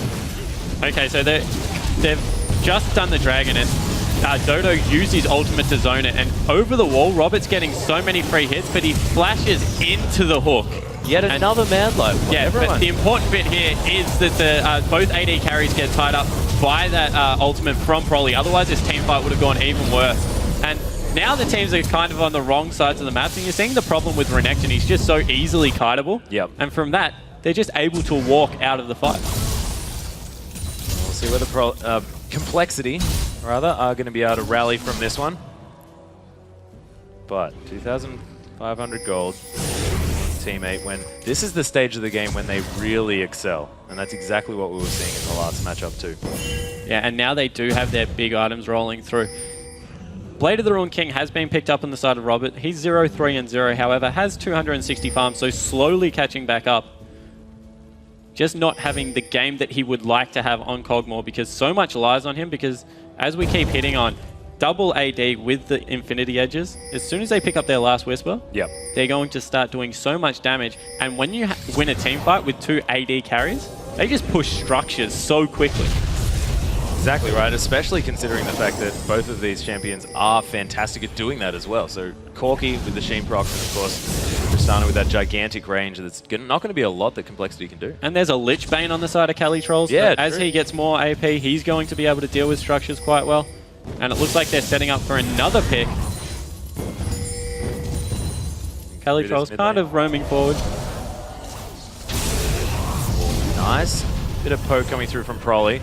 Okay, so they've just done the Dragon, and Dodo used his ultimate to zone it, and over the wall, Robert's getting so many free hits, but he flashes into the hook. Yet another Mad Life. Yeah, but the important bit here is that the both AD carries get tied up by that ultimate from Broly. Otherwise, this team fight would have gone even worse. And now the teams are kind of on the wrong sides of the maps, and you're seeing the problem with Renekton. He's just so easily kiteable. Yep. And from that, they're just able to walk out of the fight. We'll see where the Complexity, rather, are going to be able to rally from this one. But 2,500 gold. Team 8 when this is the stage of the game when they really excel, and that's exactly what we were seeing in the last matchup too. Yeah, and now they do have their big items rolling through. Blade of the Ruined King has been picked up on the side of Robert. He's 0, 3, and 0, however, has 260 farms, so slowly catching back up. Just not having the game that he would like to have on Kog'Maw, because so much lies on him, because as we keep hitting on, double AD with the Infinity Edges, as soon as they pick up their last Whisper, they're going to start doing so much damage. And when you win a team fight with 2 AD carries, they just push structures so quickly. Exactly right, especially considering the fact that both of these champions are fantastic at doing that as well. So Corki with the Sheen procs, and of course Tristana with that gigantic range. That's not going to be a lot that Complexity can do. And there's a Lich Bane on the side of Cali Trolls. Yeah, as he gets more AP, he's going to be able to deal with structures quite well. And it looks like they're setting up for another pick. Cali Trolls kind of roaming forward. Nice. Bit of poke coming through from Proly.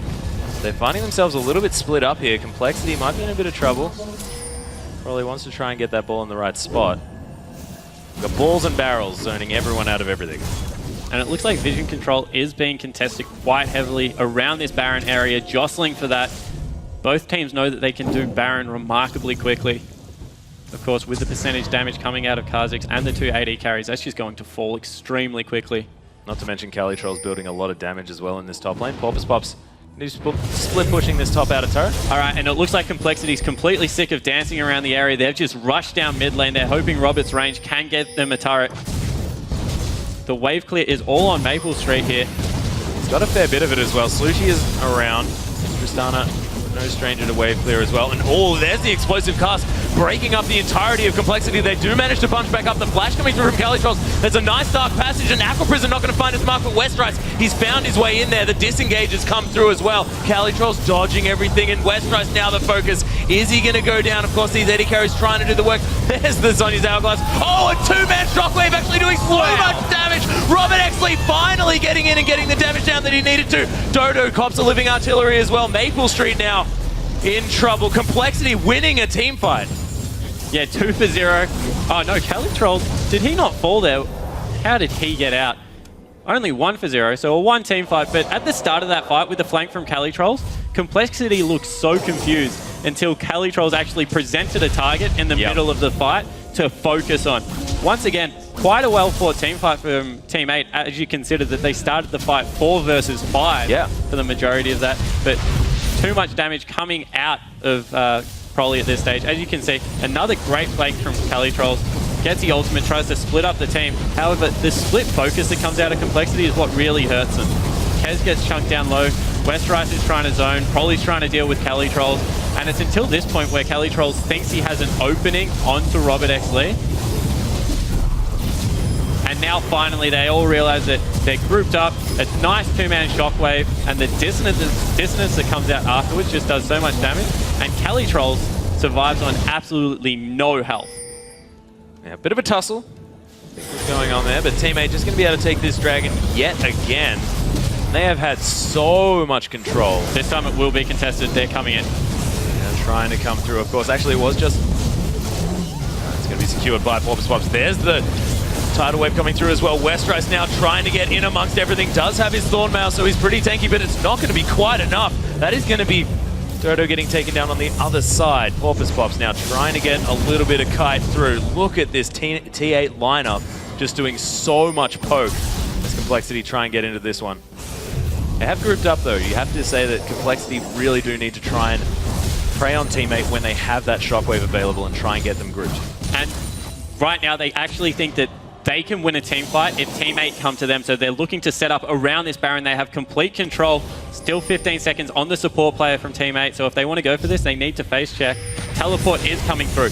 They're finding themselves a little bit split up here. Complexity might be in a bit of trouble. Proly wants to try and get that ball in the right spot. Got balls and barrels zoning everyone out of everything. And it looks like vision control is being contested quite heavily around this Baron area, jostling for that. Both teams know that they can do Baron remarkably quickly. Of course, with the percentage damage coming out of Kha'Zix and the 2 AD carries, that's just going to fall extremely quickly. Not to mention Cali Troll's building a lot of damage as well in this top lane. Porpoise Pops split pushing this top outer turret. Alright, and it looks like Complexity's completely sick of dancing around the area. They've just rushed down mid lane. They're hoping Robert's range can get them a turret. The wave clear is all on Maple Street here. He's got a fair bit of it as well. Slushy is around. Tristana, no stranger to wave clear as well. And oh, there's the explosive cast breaking up the entirety of Complexity. They do manage to punch back up. The flash coming through from Cali Trolls. There's a nice dark passage, and Aqua Prison not going to find his mark, but Westrice, he's found his way in there. The disengage has come through as well. Cali Trolls dodging everything, and Westrice now the focus. Is he going to go down? Of course, these Eddie carries trying to do the work. There's the Sonya's Hourglass. Oh, a two-man shockwave actually doing so much damage. Robert Exley finally getting in and getting the damage down that he needed to. Dodo cops a living artillery as well. Maple Street now in trouble. Complexity winning a team fight. Yeah, 2 for 0. Oh no, Cali Trolls, did he not fall there? How did he get out? Only 1 for 0, so a 1 team fight. But at the start of that fight with the flank from Cali Trolls, Complexity looked so confused until Cali Trolls actually presented a target in the middle of the fight to focus on. Once again, quite a well-fought team fight from Team 8, as you consider that they started the fight 4 versus 5 for the majority of that. But too much damage coming out of Proly at this stage. As you can see, another great flank from Cali Trolls. Gets the ultimate, tries to split up the team. However, the split focus that comes out of Complexity is what really hurts them. Kez gets chunked down low. Westrice is trying to zone. Proly's trying to deal with Cali Trolls. And it's until this point where Cali Trolls thinks he has an opening onto Robert X. Lee. And now finally they all realize that they're grouped up. A nice 2-man shockwave, and the dissonance that comes out afterwards just does so much damage. And Cali Trolls survives on absolutely no health. Yeah, a bit of a tussle. I think what's going on there, but Team 8 just going to be able to take this dragon yet again. They have had so much control. This time it will be contested. They're coming in. Yeah, trying to come through, of course. Actually, it was just... it's going to be secured by Porpoise Pops. There's the tidal wave coming through as well. Westrice now trying to get in amongst everything. Does have his Thornmail, so he's pretty tanky, but it's not going to be quite enough. That is going to be Dodo getting taken down on the other side. Porpoise Pops now trying to get a little bit of kite through. Look at this T8 lineup just doing so much poke as Complexity try and get into this one. They have grouped up though. You have to say that Complexity really do need to try and prey on Team 8 when they have that shockwave available and try and get them grouped. And right now they actually think that they can win a team fight if Team 8 come to them, so they're looking to set up around this Baron. They have complete control. Still 15 seconds on the support player from Team 8, so if they want to go for this, they need to face check. Teleport is coming through.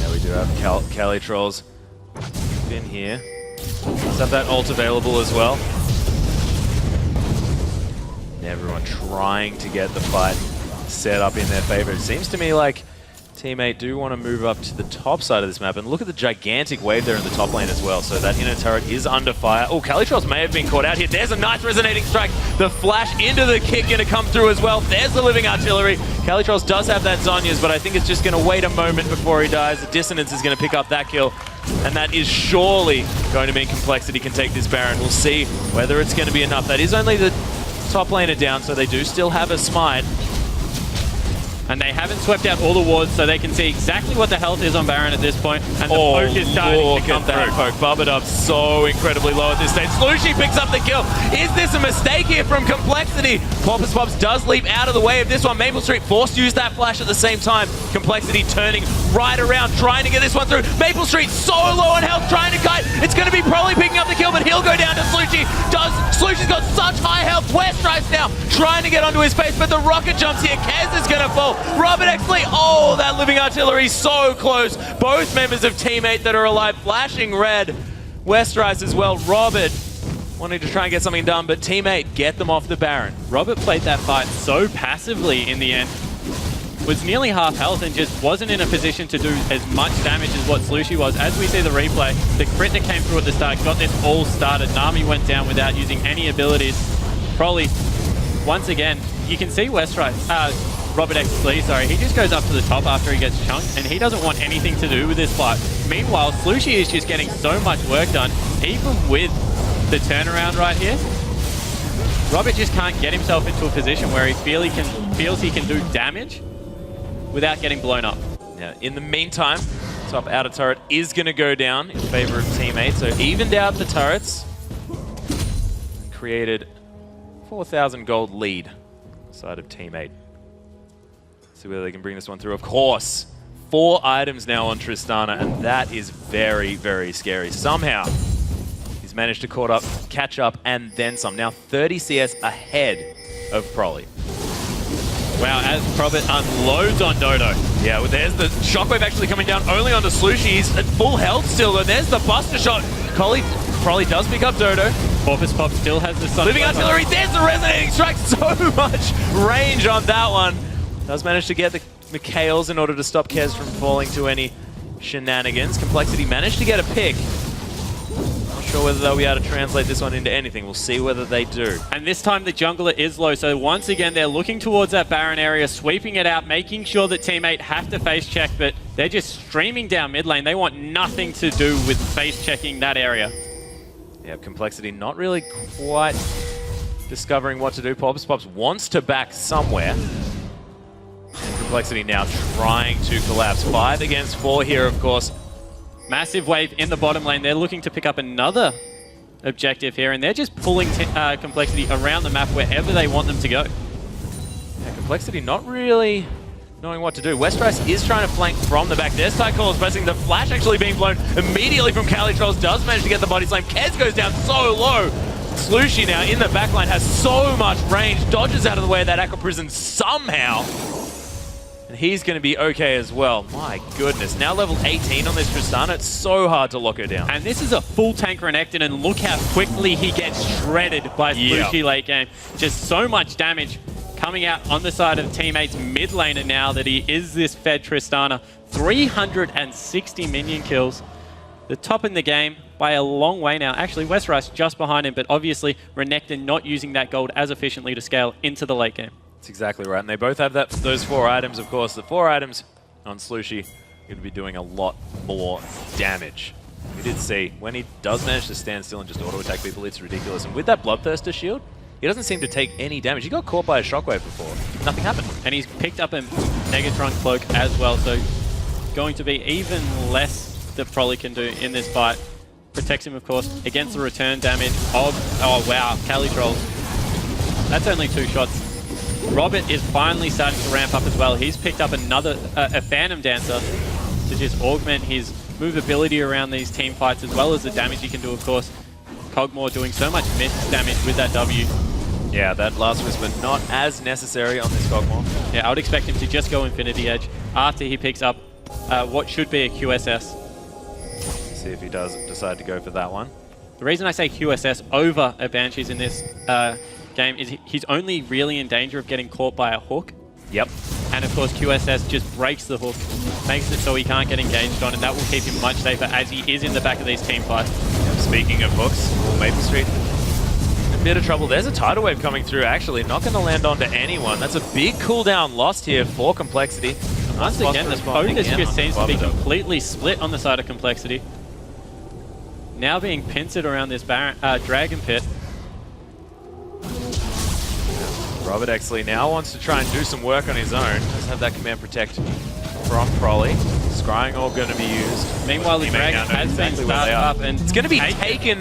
Yeah, we do have Cali Trolls in here. Does have that ult available as well. And everyone trying to get the fight set up in their favor. It seems to me like Teammate do want to move up to the top side of this map, and look at the gigantic wave there in the top lane as well. So that inner turret is under fire. Oh, Calitrolls may have been caught out here. There's a nice resonating strike. The flash into the kick going to come through as well. There's the living artillery. Calitrolls does have that Zhonya's, but I think it's just going to wait a moment before he dies. The Dissonance is going to pick up that kill, and that is surely going to mean Complexity can take this Baron. We'll see whether it's going to be enough. That is only the top laner down, so they do still have a smite. And they haven't swept out all the wards, so they can see exactly what the health is on Baron at this point. And the poke is starting to come that through. poke. Bubba so incredibly low at this stage. Slushie picks up the kill. Is this a mistake here from Complexity? Poppers Pops does leap out of the way of this one. Maple Street forced to use that flash at the same time. Complexity turning right around, trying to get this one through. Maple Street so low on health, trying to kite. It's going to be probably picking up the kill, but he'll go down to Slushie. Slushie's got such high health. Westrice now trying to get onto his face, but the rocket jumps here. Kez is going to fall. Robert Exley, oh, that living artillery so close. Both members of Teammate that are alive, flashing red. Westrice as well. Robert wanting to try and get something done, but Teammate get them off the Baron. Robert played that fight so passively in the end. Was nearly half health and just wasn't in a position to do as much damage as what Slushie was. As we see the replay, the crit that came through at the start got this all started. Nami went down without using any abilities. Probably, once again, you can see Robert Exley, sorry, he just goes up to the top after he gets chunked, and he doesn't want anything to do with this fight. Meanwhile, Slushie is just getting so much work done, even with the turnaround right here. Robert just can't get himself into a position where he feels he can do damage without getting blown up. Now, in the meantime, top outer turret is going to go down in favor of Teammate, so evened out the turrets and created 4,000 gold lead side of Teammate. See whether they can bring this one through. Of course, 4 items now on Tristana, and that is very, very scary. Somehow, he's managed to catch up, and then some. Now 30 CS ahead of Proly. Wow, as Probit unloads on Dodo. Yeah, well, there's the shockwave actually coming down only onto Slushie. He's at full health still, and there's the buster shot. Proly does pick up Dodo. Porpoise Pop still has the sun. Living artillery, there's the resonating strike. So much range on that one. Does manage to get the Mikhails in order to stop Kez from falling to any shenanigans. Complexity managed to get a pick. Not sure whether they'll be able to translate this one into anything. We'll see whether they do. And this time the jungler is low, so once again they're looking towards that Baron area, sweeping it out, making sure that Teammate have to face check, but they're just streaming down mid lane. They want nothing to do with face checking that area. Yeah, Complexity not really quite discovering what to do. Pops wants to back somewhere. And Complexity now trying to collapse. 5 against 4 here, of course. Massive wave in the bottom lane. They're looking to pick up another objective here, and they're just pulling Complexity around the map wherever they want them to go. Yeah, Complexity not really knowing what to do. Westrice is trying to flank from the back. There's COL pressing. The flash actually being blown immediately from Calitrolls. Does manage to get the body slam. Kez goes down so low. Slushie now in the backline has so much range. Dodges out of the way of that Aqua Prison somehow. And he's going to be okay as well. My goodness. Now level 18 on this Tristana. It's so hard to lock her down. And this is a full tank Renekton, and look how quickly he gets shredded by Slushie late game. Just so much damage coming out on the side of Teammate's mid laner now that he is this fed Tristana. 360 minion kills. The top in the game by a long way now. Actually, Westrice just behind him, but obviously Renekton not using that gold as efficiently to scale into the late game. That's exactly right. And they both have those 4 items, of course. The 4 items on Slushie going to be doing a lot more damage. We did see when he does manage to stand still and just auto-attack people, it's ridiculous. And with that Bloodthirster shield, he doesn't seem to take any damage. He got caught by a shockwave before. Nothing happened. And he's picked up a Negatron cloak as well, so going to be even less that Proly can do in this fight. Protects him, of course, against the return damage of, oh wow, Calitrolls. That's only 2 shots. Robert is finally starting to ramp up as well. He's picked up another, a Phantom Dancer to just augment his movability around these team fights, as well as the damage he can do, of course. Cogmore doing so much miss damage with that W. Yeah, that Last Whisper not as necessary on this Cogmore. Yeah, I would expect him to just go Infinity Edge after he picks up what should be a QSS. See if he does decide to go for that one. The reason I say QSS over a Banshees in this game is he's only really in danger of getting caught by a hook. Yep. And of course QSS just breaks the hook, makes it so he can't get engaged on, and that will keep him much safer as he is in the back of these team fights. Yep. Speaking of hooks, Maple Street, a bit of trouble. There's a tidal wave coming through, actually. Not going to land onto anyone. That's a big cooldown lost here for Complexity. Once again, the focus just seems to be completely split on the side of Complexity. Now being pincered around this Dragon Pit. Robert Exley now wants to try and do some work on his own. Does have that command protect from Prolly. Scrying Orb going to be used. Meanwhile, the Dragon has been started up and it's going to be taken.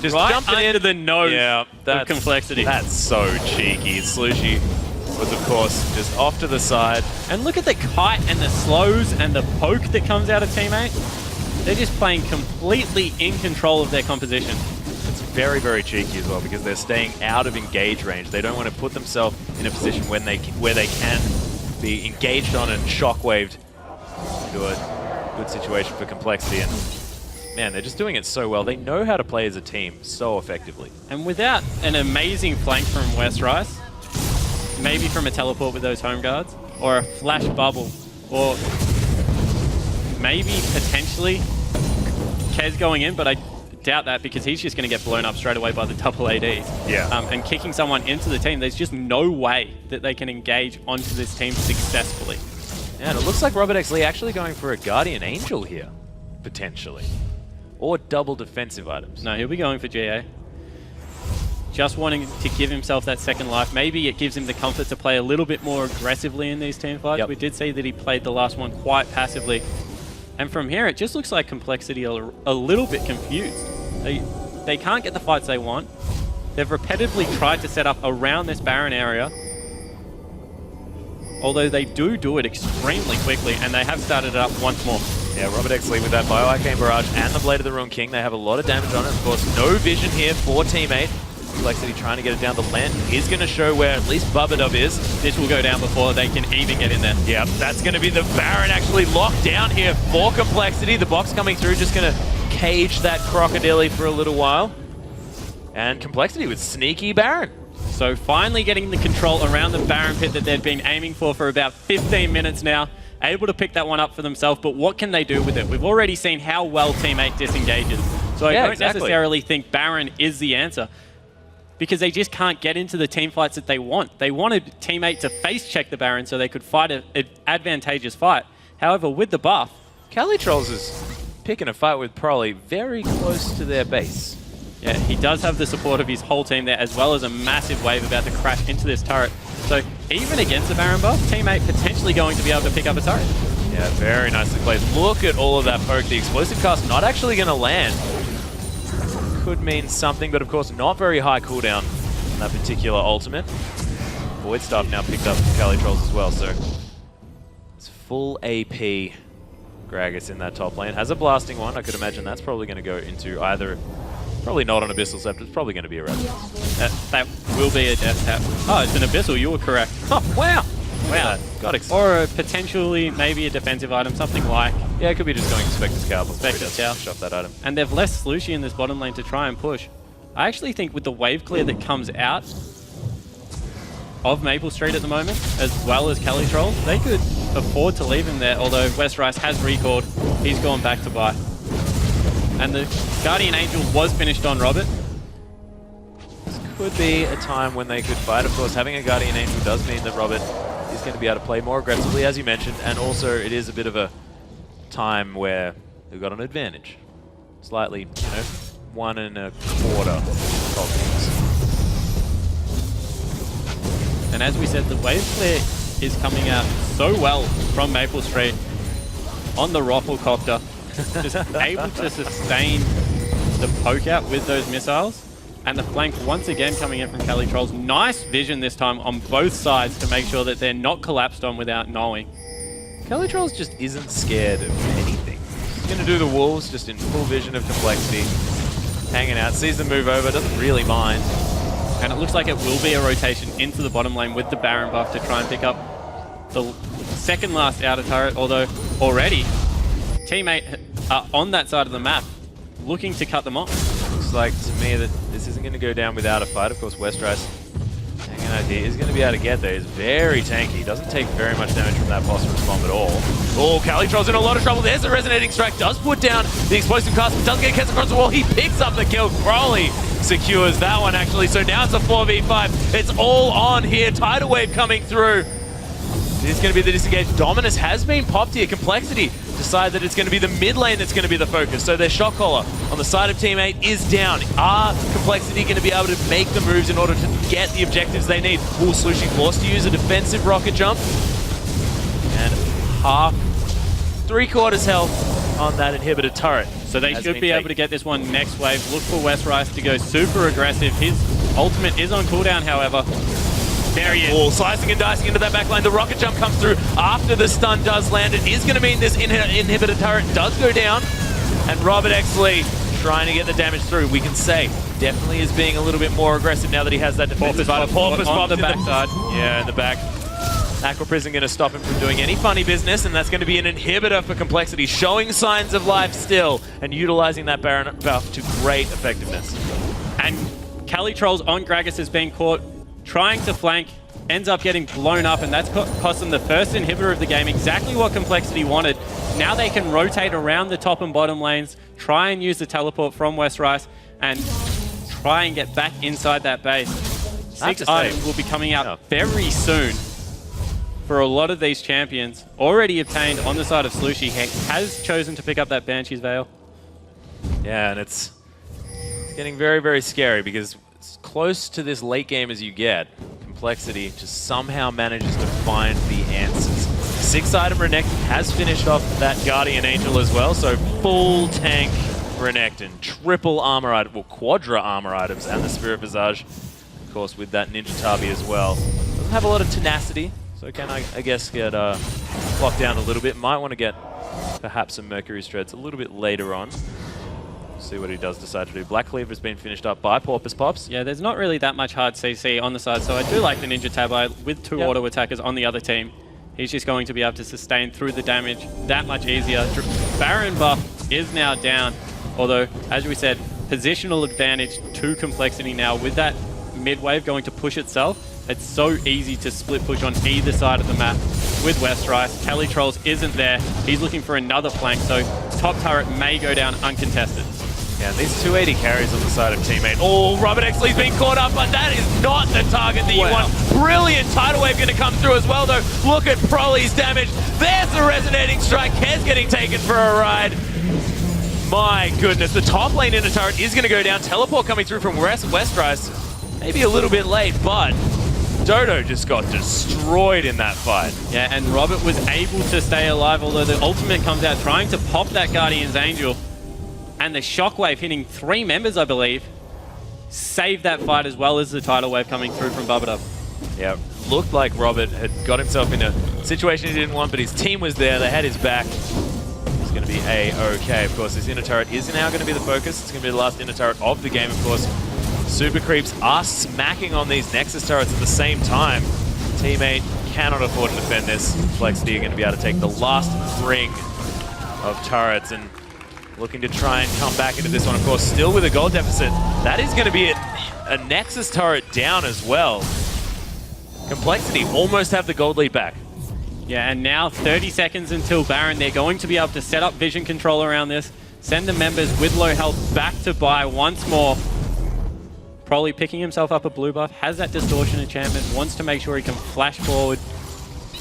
Just right jumping under in the nose of Complexity. That's so cheeky. Slushy was, of course, just off to the side. And look at the kite and the slows and the poke that comes out of teammate. They're just playing completely in control of their composition. It's very, very cheeky as well because they're staying out of engage range. They don't want to put themselves in a position where they can be engaged on and shockwaved into a good situation for Complexity. And man, they're just doing it so well. They know how to play as a team so effectively. And without an amazing flank from West Rice, maybe from a teleport with those home guards, or a flash bubble, or maybe potentially Kez going in, but I doubt that because he's just going to get blown up straight away by the double AD. Yeah. And kicking someone into the team, there's just no way that they can engage onto this team successfully. Yeah, and it looks like Robert Exley actually going for a Guardian Angel here, potentially. Or double defensive items. No, he'll be going for GA. Just wanting to give himself that second life. Maybe it gives him the comfort to play a little bit more aggressively in these team fights. Yep. We did see that he played the last one quite passively. And from here, it just looks like Complexity are a little bit confused. They can't get the fights they want. They've repetitively tried to set up around this Baron area. Although they do it extremely quickly, and they have started it up once more. Yeah, Robert Exley with that Bio-Arcane Barrage and the Blade of the Ruined King. They have a lot of damage on it. Of course, no vision here for Teammate. Complexity trying to get it down. The land is going to show where at least Bubadub is. This will go down before they can even get in there. Yep, that's going to be the Baron actually locked down here for Complexity. The box coming through, just going to cage that Crocodile for a little while. And Complexity with sneaky Baron. So finally getting the control around the Baron Pit that they've been aiming for about 15 minutes now. Able to pick that one up for themselves, but what can they do with it? We've already seen how well Teammate disengages. So I don't necessarily think Baron is the answer, because they just can't get into the team fights that they want. They wanted Teammate to face check the Baron so they could fight an advantageous fight. However, with the buff, Calitrolls is picking a fight with Prolly very close to their base. yeah, he does have the support of his whole team there, as well as a massive wave about to crash into this turret. So even against the Baron buff, Teammate potentially going to be able to pick up a turret. Yeah, very nicely played. Look at all of that poke. The explosive cast not actually going to land. Could mean something, but of course not very high cooldown on that particular ultimate. Void Staff now picked up Calitrolls as well, so it's full AP. Gragas in that top lane. Has a blasting one. I could imagine that's probably going to go into either... Probably not an Abyssal Scepter. It's probably going to be a Red. That will be a death tap. Oh, it's an Abyssal. You were correct. Oh, wow. Wow. Got excited. Or potentially maybe a defensive item, something like. Yeah, it could be just going Spectre's Cowl. Spectre's Cowl. Shove that item. And they've left Slushy in this bottom lane to try and push. I actually think with the wave clear that comes out of Maple Street at the moment, as well as Calitrolls, they could afford to leave him there, although West Rice has recalled. He's gone back to buy. And the Guardian Angel was finished on Robert. This could be a time when they could fight. Of course, having a Guardian Angel does mean that Robert is going to be able to play more aggressively, as you mentioned, and also it is a bit of a time where they've got an advantage. Slightly, you know, 1 1/4 cogs. And as we said, the wave clear is coming out so well from Maple Street on the Rafflecopter. Just able to sustain the poke out with those missiles. And the flank once again coming in from Calitrolls. Nice vision this time on both sides to make sure that they're not collapsed on without knowing. Calitrolls just isn't scared of anything. He's going to do the Wolves just in full vision of Complexity. Hanging out, sees them move over, doesn't really mind. And it looks like it will be a rotation into the bottom lane with the Baron buff to try and pick up the second last outer turret, although already Teammate are on that side of the map, looking to cut them off. Looks like to me that this isn't going to go down without a fight. Of course, Westrice hanging out here is going to be able to get there. He's very tanky. Doesn't take very much damage from that phosphorus bomb at all. Oh, Calitroll's in a lot of trouble. There's a resonating strike. Does put down the explosive cast, but doesn't get Kess across the wall. He picks up the kill. Crowley secures that one, actually. So now it's a 4v5. It's all on here. Tidal Wave coming through. This is going to be the disengage. Dominus has been popped here. Complexity decide that it's going to be the mid lane that's going to be the focus. So their shot caller on the side of Team 8 is down. Are Complexity going to be able to make the moves in order to get the objectives they need? Will Slushing forced to use a defensive rocket jump. And half, 3/4 health on that inhibitor turret. So they should be able to get this one next wave. Look for Westrice to go super aggressive. His ultimate is on cooldown, however. There he is. Oh, slicing and dicing into that backline. The rocket jump comes through after the stun does land. It is going to mean this inhibitor turret does go down. And Robert Exley trying to get the damage through. We can say definitely is being a little bit more aggressive now that he has that defensive Porpoise on the backside. Yeah, in the back. Aqua Prison going to stop him from doing any funny business, and that's going to be an inhibitor for Complexity, showing signs of life still and utilizing that Baron buff to great effectiveness. And Calitroll's on Gragas is being caught trying to flank, ends up getting blown up, and that's cost them the first inhibitor of the game, exactly what Complexity wanted. Now they can rotate around the top and bottom lanes, try and use the teleport from Westrice, and try and get back inside that base. 6 items will be coming out very soon for a lot of these champions. Already obtained on the side of Slushy. He has chosen to pick up that Banshee's Veil. Yeah, and it's getting very, very scary because as close to this late game as you get, Complexity just somehow manages to find the answers. 6-item Renekton has finished off that Guardian Angel as well, so full tank Renekton. Triple armor item, well, quadra armor items, and the Spirit Visage, of course, with that Ninja Tabi as well. Doesn't have a lot of tenacity, so can I guess get locked down a little bit. Might want to get perhaps some Mercury Shreds a little bit later on. See what he does decide to do. Black Cleaver has been finished up by Porpoise Pops. Yeah, there's not really that much hard CC on the side, so I do like the Ninja Tabi with 2 auto attackers on the other team. He's just going to be able to sustain through the damage that much easier. Baron buff is now down, although, as we said, positional advantage to Complexity now. With that mid wave going to push itself, it's so easy to split push on either side of the map with Westrice. Calitrolls isn't there. He's looking for another flank, so top turret may go down uncontested. Yeah, and these 280 carries on the side of Team 8. Oh, Robert Exley's been caught up, but that is not the target that you want. Brilliant Tidal Wave going to come through as well, though. Look at Proly's damage. There's the resonating strike. Kez getting taken for a ride. My goodness, the top lane in a turret is going to go down. Teleport coming through from Westrice. Maybe a little bit late, but Dodo just got destroyed in that fight. Yeah, and Robert was able to stay alive, although the ultimate comes out trying to pop that Guardian's Angel. And the shockwave hitting 3 members, I believe, saved that fight as well as the tidal wave coming through from Bubba. Yeah, looked like Robert had got himself in a situation he didn't want, but his team was there. They had his back. It's going to be A-okay. Of course, this inner turret is now going to be the focus. It's going to be the last inner turret of the game, of course. Super Creeps are smacking on these Nexus turrets at the same time. Team 8 cannot afford to defend this. Complexity are going to be able to take the last ring of turrets and looking to try and come back into this one, of course, still with a gold deficit. That is going to be a Nexus turret down as well. Complexity almost have the gold lead back. Yeah, and now 30 seconds until Baron. They're going to be able to set up vision control around this, send the members with low health back to buy once more. Probably picking himself up a blue buff, has that distortion enchantment, wants to make sure he can flash forward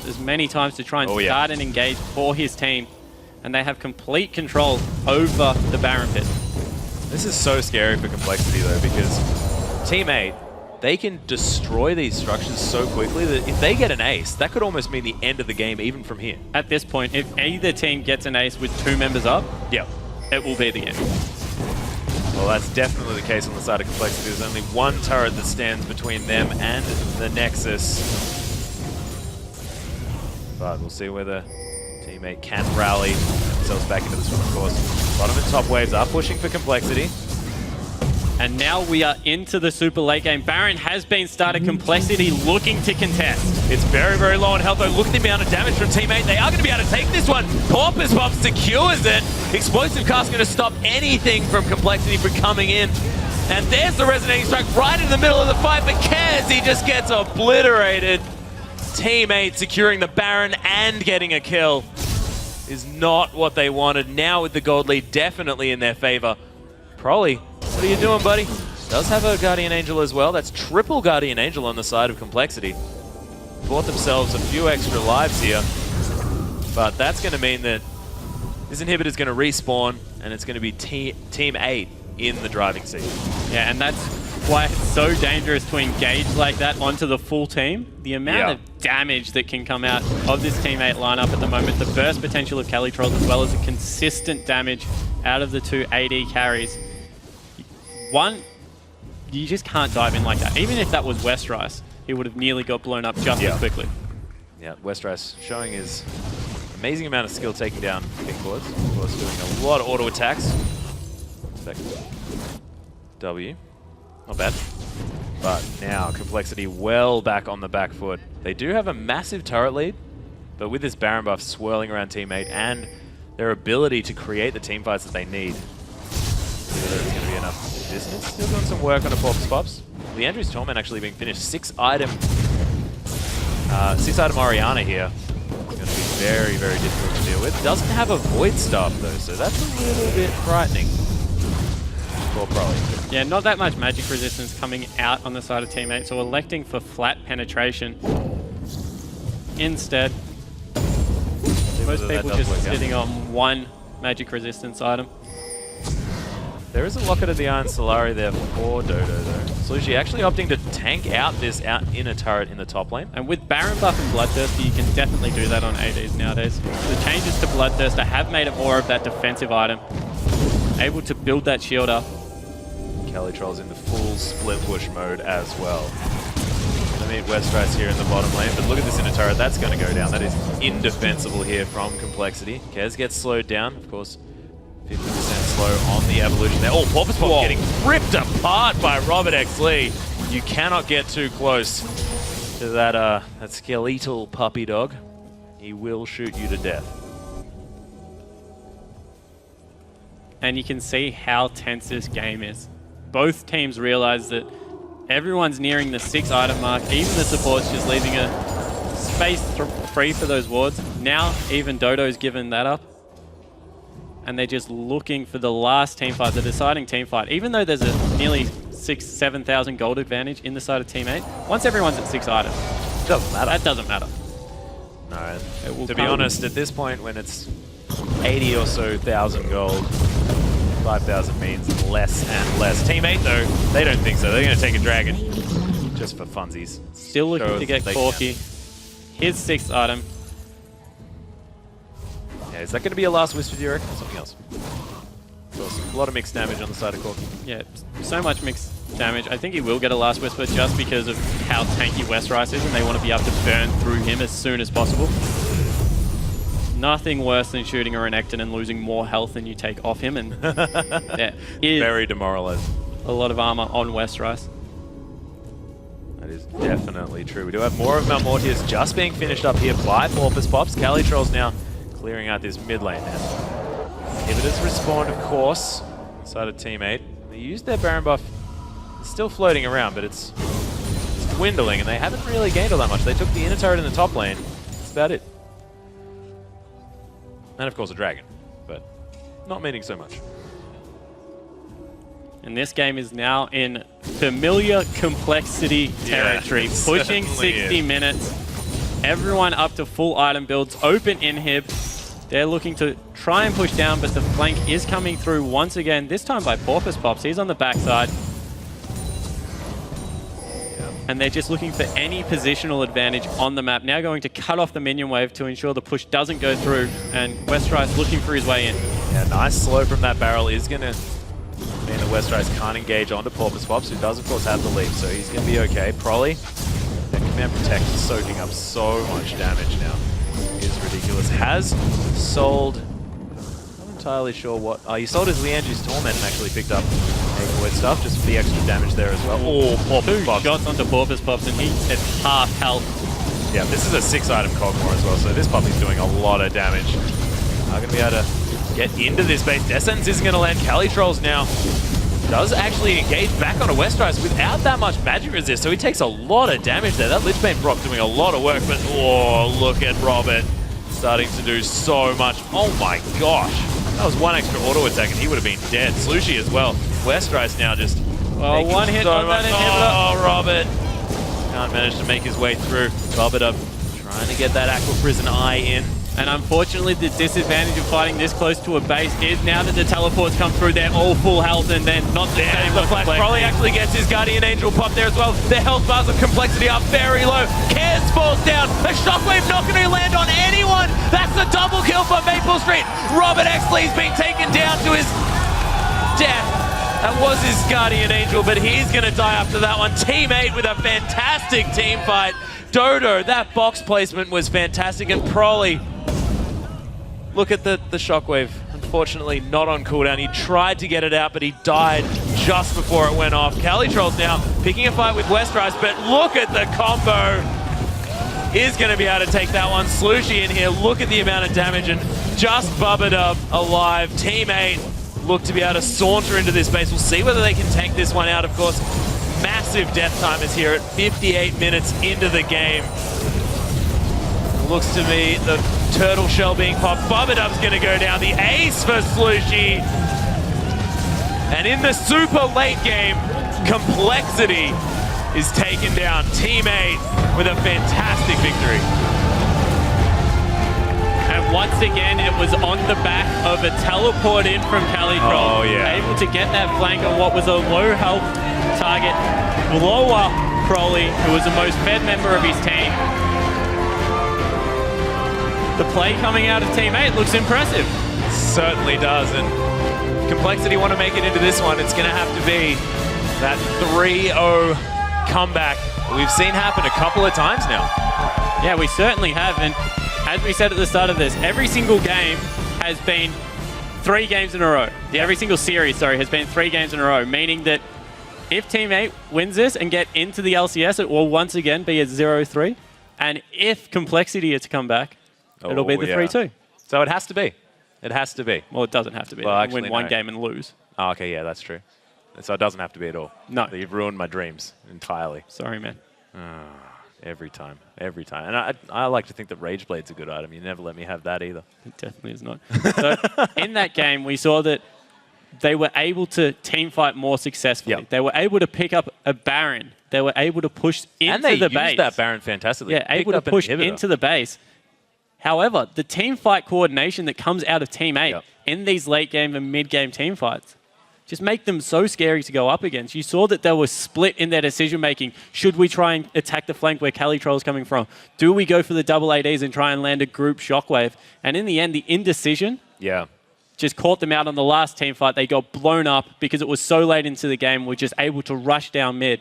as many times to try and start and engage for his team. And they have complete control over the Baron pit. This is so scary for Complexity though, because Team 8, they can destroy these structures so quickly that if they get an ace, that could almost mean the end of the game even from here. At this point, if either team gets an ace with 2 members up, it will be the end. Well, that's definitely the case on the side of Complexity. There's only 1 turret that stands between them and the Nexus. But we'll see whether Team 8 can rally themselves back into this one, of course. Bottom and top waves are pushing for Complexity. And now we are into the super late game. Baron has been started. Complexity looking to contest. It's very, very low on health, though. Look at the amount of damage from teammate. They are going to be able to take this one. Porpoise Pop secures it. Explosive Cast going to stop anything from Complexity from coming in. And there's the Resonating Strike right in the middle of the fight, but Kez, he just gets obliterated. Teammate securing the Baron and getting a kill is not what they wanted. Now with the gold lead definitely in their favor. Proly, what are you doing, buddy? Does have a Guardian Angel as well. That's triple Guardian Angel on the side of Complexity. Bought themselves a few extra lives here. But that's going to mean that this inhibitor is going to respawn, and it's going to be Team 8 in the driving seat. Yeah, and that's why it's so dangerous to engage like that onto the full team. The amount of damage that can come out of this Team 8 lineup at the moment, the burst potential of Cali Trolls, as well as the consistent damage out of the two AD carries. One, you just can't dive in like that. Even if that was Westrice, he would have nearly got blown up just as quickly. Yeah, Westrice showing his amazing amount of skill taking down big boards. Of course, doing a lot of auto attacks. W. Not bad. But now Complexity well back on the back foot. They do have a massive turret lead, but with this Baron buff swirling around teammate and their ability to create the team fights that they need, whether it's going to be enough distance. Still doing some work on a Porpoise Pops. The Andrew's Torment actually being finished. 6-item Oriana here. It's going to be very, very difficult to deal with. Doesn't have a Void Staff though, so that's a little bit frightening. Yeah, not that much magic resistance coming out on the side of teammate, so electing for flat penetration instead. Most people just sitting on one magic resistance item. There is a Locket of the Iron Solari there for Dodo though. Slushie actually opting to tank out this inner turret in the top lane. And with Baron buff and Bloodthirster, you can definitely do that on ADs nowadays. The changes to Bloodthirster have made it more of that defensive item. Able to build that shield up. Kelly Trolls in the full split push mode as well. Gonna meet Westrice here in the bottom lane, but look at this inner turret, that's gonna go down. That is indefensible here from Complexity. Kez gets slowed down, of course, 50% slow on the evolution there. Oh, Porpoise Pop getting ripped apart by Robert X. Lee. You cannot get too close to that skeletal puppy dog. He will shoot you to death. And you can see how tense this game is. Both teams realize that everyone's nearing the 6-item mark. Even the support's just leaving a space free for those wards. Now, even Dodo's given that up. And they're just looking for the last team fight, the deciding team fight. Even though there's a nearly 7,000 gold advantage in the side of Team 8, once everyone's at 6 items, doesn't matter. That doesn't matter. No, to be honest, at this point when it's 80 or so thousand gold, 5,000 means less and less. Team 8 though, they don't think so. They're going to take a dragon just for funsies. Still looking to get Corki. His 6th item. Yeah, is that going to be a last Whisper, do you reckon, or something else? Of course, a lot of mixed damage on the side of Corki. Yeah, so much mixed damage. I think he will get a last Whisper just because of how tanky Westrice is, and they want to be able to burn through him as soon as possible. Nothing worse than shooting a Renekton and losing more health than you take off him, and yeah, very demoralized. A lot of armor on Westrice. That is definitely true. We do have more of Malmortius just being finished up here by Porpoise Pops. Cali Trolls now clearing out this mid lane. And inhibitors respawned, of course, inside of Team 8. They used their Baron buff. It's still floating around, but it's dwindling, and they haven't really gained all that much. They took the inner turret in the top lane. That's about it. And of course a dragon, but not meaning so much. And this game is now in familiar Complexity territory, pushing 60 minutes. Everyone up to full item builds, open inhib. They're looking to try and push down, but the flank is coming through once again, this time by Porpoise Pops. He's on the backside. And they're just looking for any positional advantage on the map. Now going to cut off the minion wave to ensure the push doesn't go through. And Westrice looking for his way in. Yeah, nice slow from that barrel is going to mean that Westrice can't engage onto Porpoise Pops, who does, of course, have the leap. So he's going to be okay. Proly, that Command Protect is soaking up so much damage now. It is ridiculous. Has sold... I'm not entirely sure what... he sold his Liandry's Torment and actually picked up Neighborhood stuff, just for the extra damage there as well. Oh, Porpoise Pops. Shots onto Porpoise Pops, and he's at half health. Yeah, this is a 6-item Cogmore as well, so this puppy's doing a lot of damage. Not going to be able to get into this base. Death Sentence isn't going to land. Cali Trolls now does actually engage back onto Westeros without that much magic resist, so he takes a lot of damage there. That Lichbane Brock doing a lot of work, but oh, look at Robert starting to do so much. Oh my gosh. That was one extra auto attack and he would have been dead. Slushy as well. Westeros now just... Oh, one hit on that inhibitor. Oh, Robert can't manage to make his way through. Robert trying to get that Aqua Prison Eye in. And unfortunately, the disadvantage of fighting this close to a base is now that the teleports come through, they're all full health and then not the same. The Flash probably actually gets his Guardian Angel pop there as well. The health bars of Complexity are very low. Cairns falls down. A Shockwave not going to land on anyone. That's a double kill for Maple Street. Robert Exley's been taken down to his death. That was his Guardian Angel, but he's going to die after that one. Team 8 with a fantastic team fight. Dodo, that box placement was fantastic. And Prolly, look at the Shockwave. Unfortunately, not on cooldown. He tried to get it out, but he died just before it went off. Cali Trolls now picking a fight with Westeros, but look at the combo. Is going to be able to take that one. Slushy in here. Look at the amount of damage, and just Bubba alive. Team 8 look to be able to saunter into this base. We'll see whether they can tank this one out, of course. Massive death time is here at 58 minutes into the game. Looks to me the turtle shell being popped. Bubba going to go down. The ace for Slushy. And in the super late game, Complexity is taken down. Team 8 with a fantastic victory. And once again, it was on the back of a teleport in from Cali Troll. Oh, yeah. Able to get that flank on what was a low health target. Lower Crowley, who was the most fed member of his team. The play coming out of Team 8 looks impressive. Certainly does, and Complexity want to make it into this one. It's going to have to be that 3-0 comeback we've seen happen a couple of times now. Yeah, we certainly have, and as we said at the start of this, every single game has been 3 games in a row. Every single series, sorry, has been 3 games in a row, meaning that if Team 8 wins this and get into the LCS, it will once again be a 0-3. And if Complexity is to come back, it'll be the 3-2. So it has to be. It has to be. Well, it doesn't have to be. Well, You actually, win one no. game and lose. Oh, okay, yeah, that's true. So it doesn't have to be at all. No. You've ruined my dreams entirely. Sorry, man. Every time. Every time. And I like to think that Rage Blade's a good item. You never let me have that either. It definitely is not. So in that game, we saw that they were able to team fight more successfully. Yep. They were able to pick up a Baron. They were able to push into the base. And they used that Baron fantastically. Yeah, able to push into the base. However, the team fight coordination that comes out of Team 8 in these late game and mid game team fights just make them so scary to go up against. You saw that they were split in their decision making. Should we try and attack the flank where Cali Troll's coming from? Do we go for the double ADs and try and land a group shockwave? And in the end, the indecision just caught them out on the last team fight. They got blown up because it was so late into the game. We're just able to rush down mid.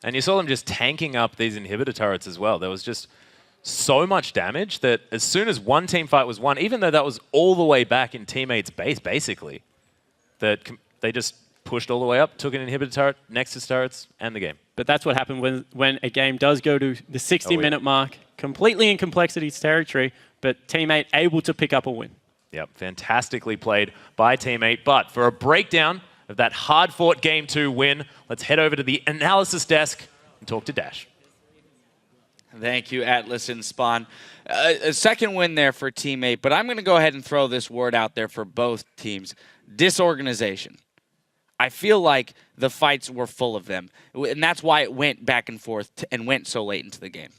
And you saw them just tanking up these inhibitor turrets as well. There was just so much damage that as soon as one team fight was won, even though that was all the way back in Team 8's base, basically, that they just pushed all the way up, took an inhibitor turret, Nexus turrets, and the game. But that's what happened when a game does go to the 60-minute mark, completely in Complexity's territory, but Team 8 able to pick up a win. Yep, fantastically played by Team 8. But for a breakdown of that hard-fought Game 2 win, let's head over to the analysis desk and talk to Dash. Thank you, Atlas and Spawn. A second win there for Team 8, but I'm going to go ahead and throw this word out there for both teams. Disorganization. I feel like the fights were full of them, and that's why it went back and forth and went so late into the game.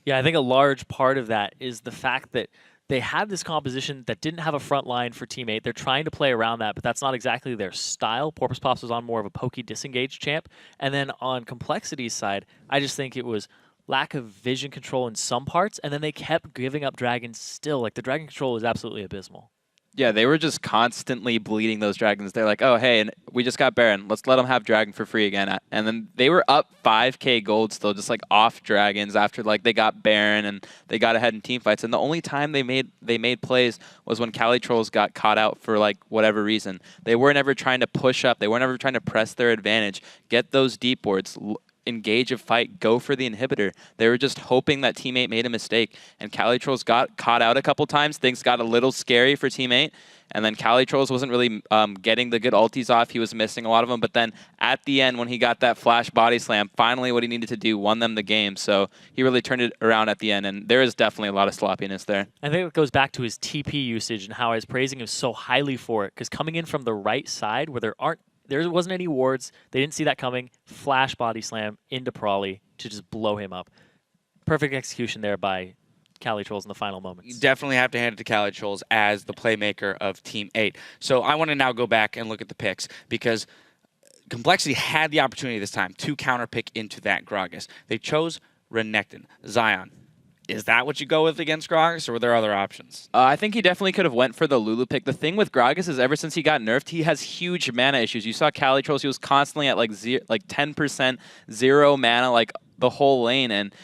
Yeah, I think a large part of that is the fact that they had this composition that didn't have a front line for Team 8. They're trying to play around that, but that's not exactly their style. Porpoise Pops was on more of a pokey, disengaged champ. And then on Complexity's side, I just think it was lack of vision control in some parts, and then they kept giving up dragons still. Like, the dragon control is absolutely abysmal. Yeah, they were just constantly bleeding those dragons. They're like, oh, hey, and we just got Baron. Let's let them have dragon for free again. And then they were up 5k gold still, just like off dragons after like they got Baron and they got ahead in team fights. And the only time they made plays was when Cali Trolls got caught out for like whatever reason. They weren't ever trying to push up. They weren't ever trying to press their advantage, get those deep wards, engage a fight, go for the inhibitor. They were just hoping that teammate made a mistake, and Cali Trolls got caught out a couple times. Things got a little scary for teammate, and then Cali Trolls wasn't really getting the good ultis off. He was missing a lot of them, but then at the end when he got that flash body slam, finally what he needed to do won them the game, so he really turned it around at the end, and there is definitely a lot of sloppiness there. I think it goes back to his TP usage and how I was praising him so highly for it, because coming in from the right side where there wasn't any wards. They didn't see that coming. Flash body slam into Prawley to just blow him up. Perfect execution there by Cali Trolls in the final moments. You definitely have to hand it to Cali Trolls as the playmaker of Team 8. So I want to now go back and look at the picks because Complexity had the opportunity this time to counterpick into that Gragas. They chose Renekton. Zion. Is that what you go with against Gragas, or were there other options? I think he definitely could have went for the Lulu pick. The thing with Gragas is ever since he got nerfed, he has huge mana issues. You saw Cali Trolls, he was constantly at like 10%, 0 mana, like the whole lane. And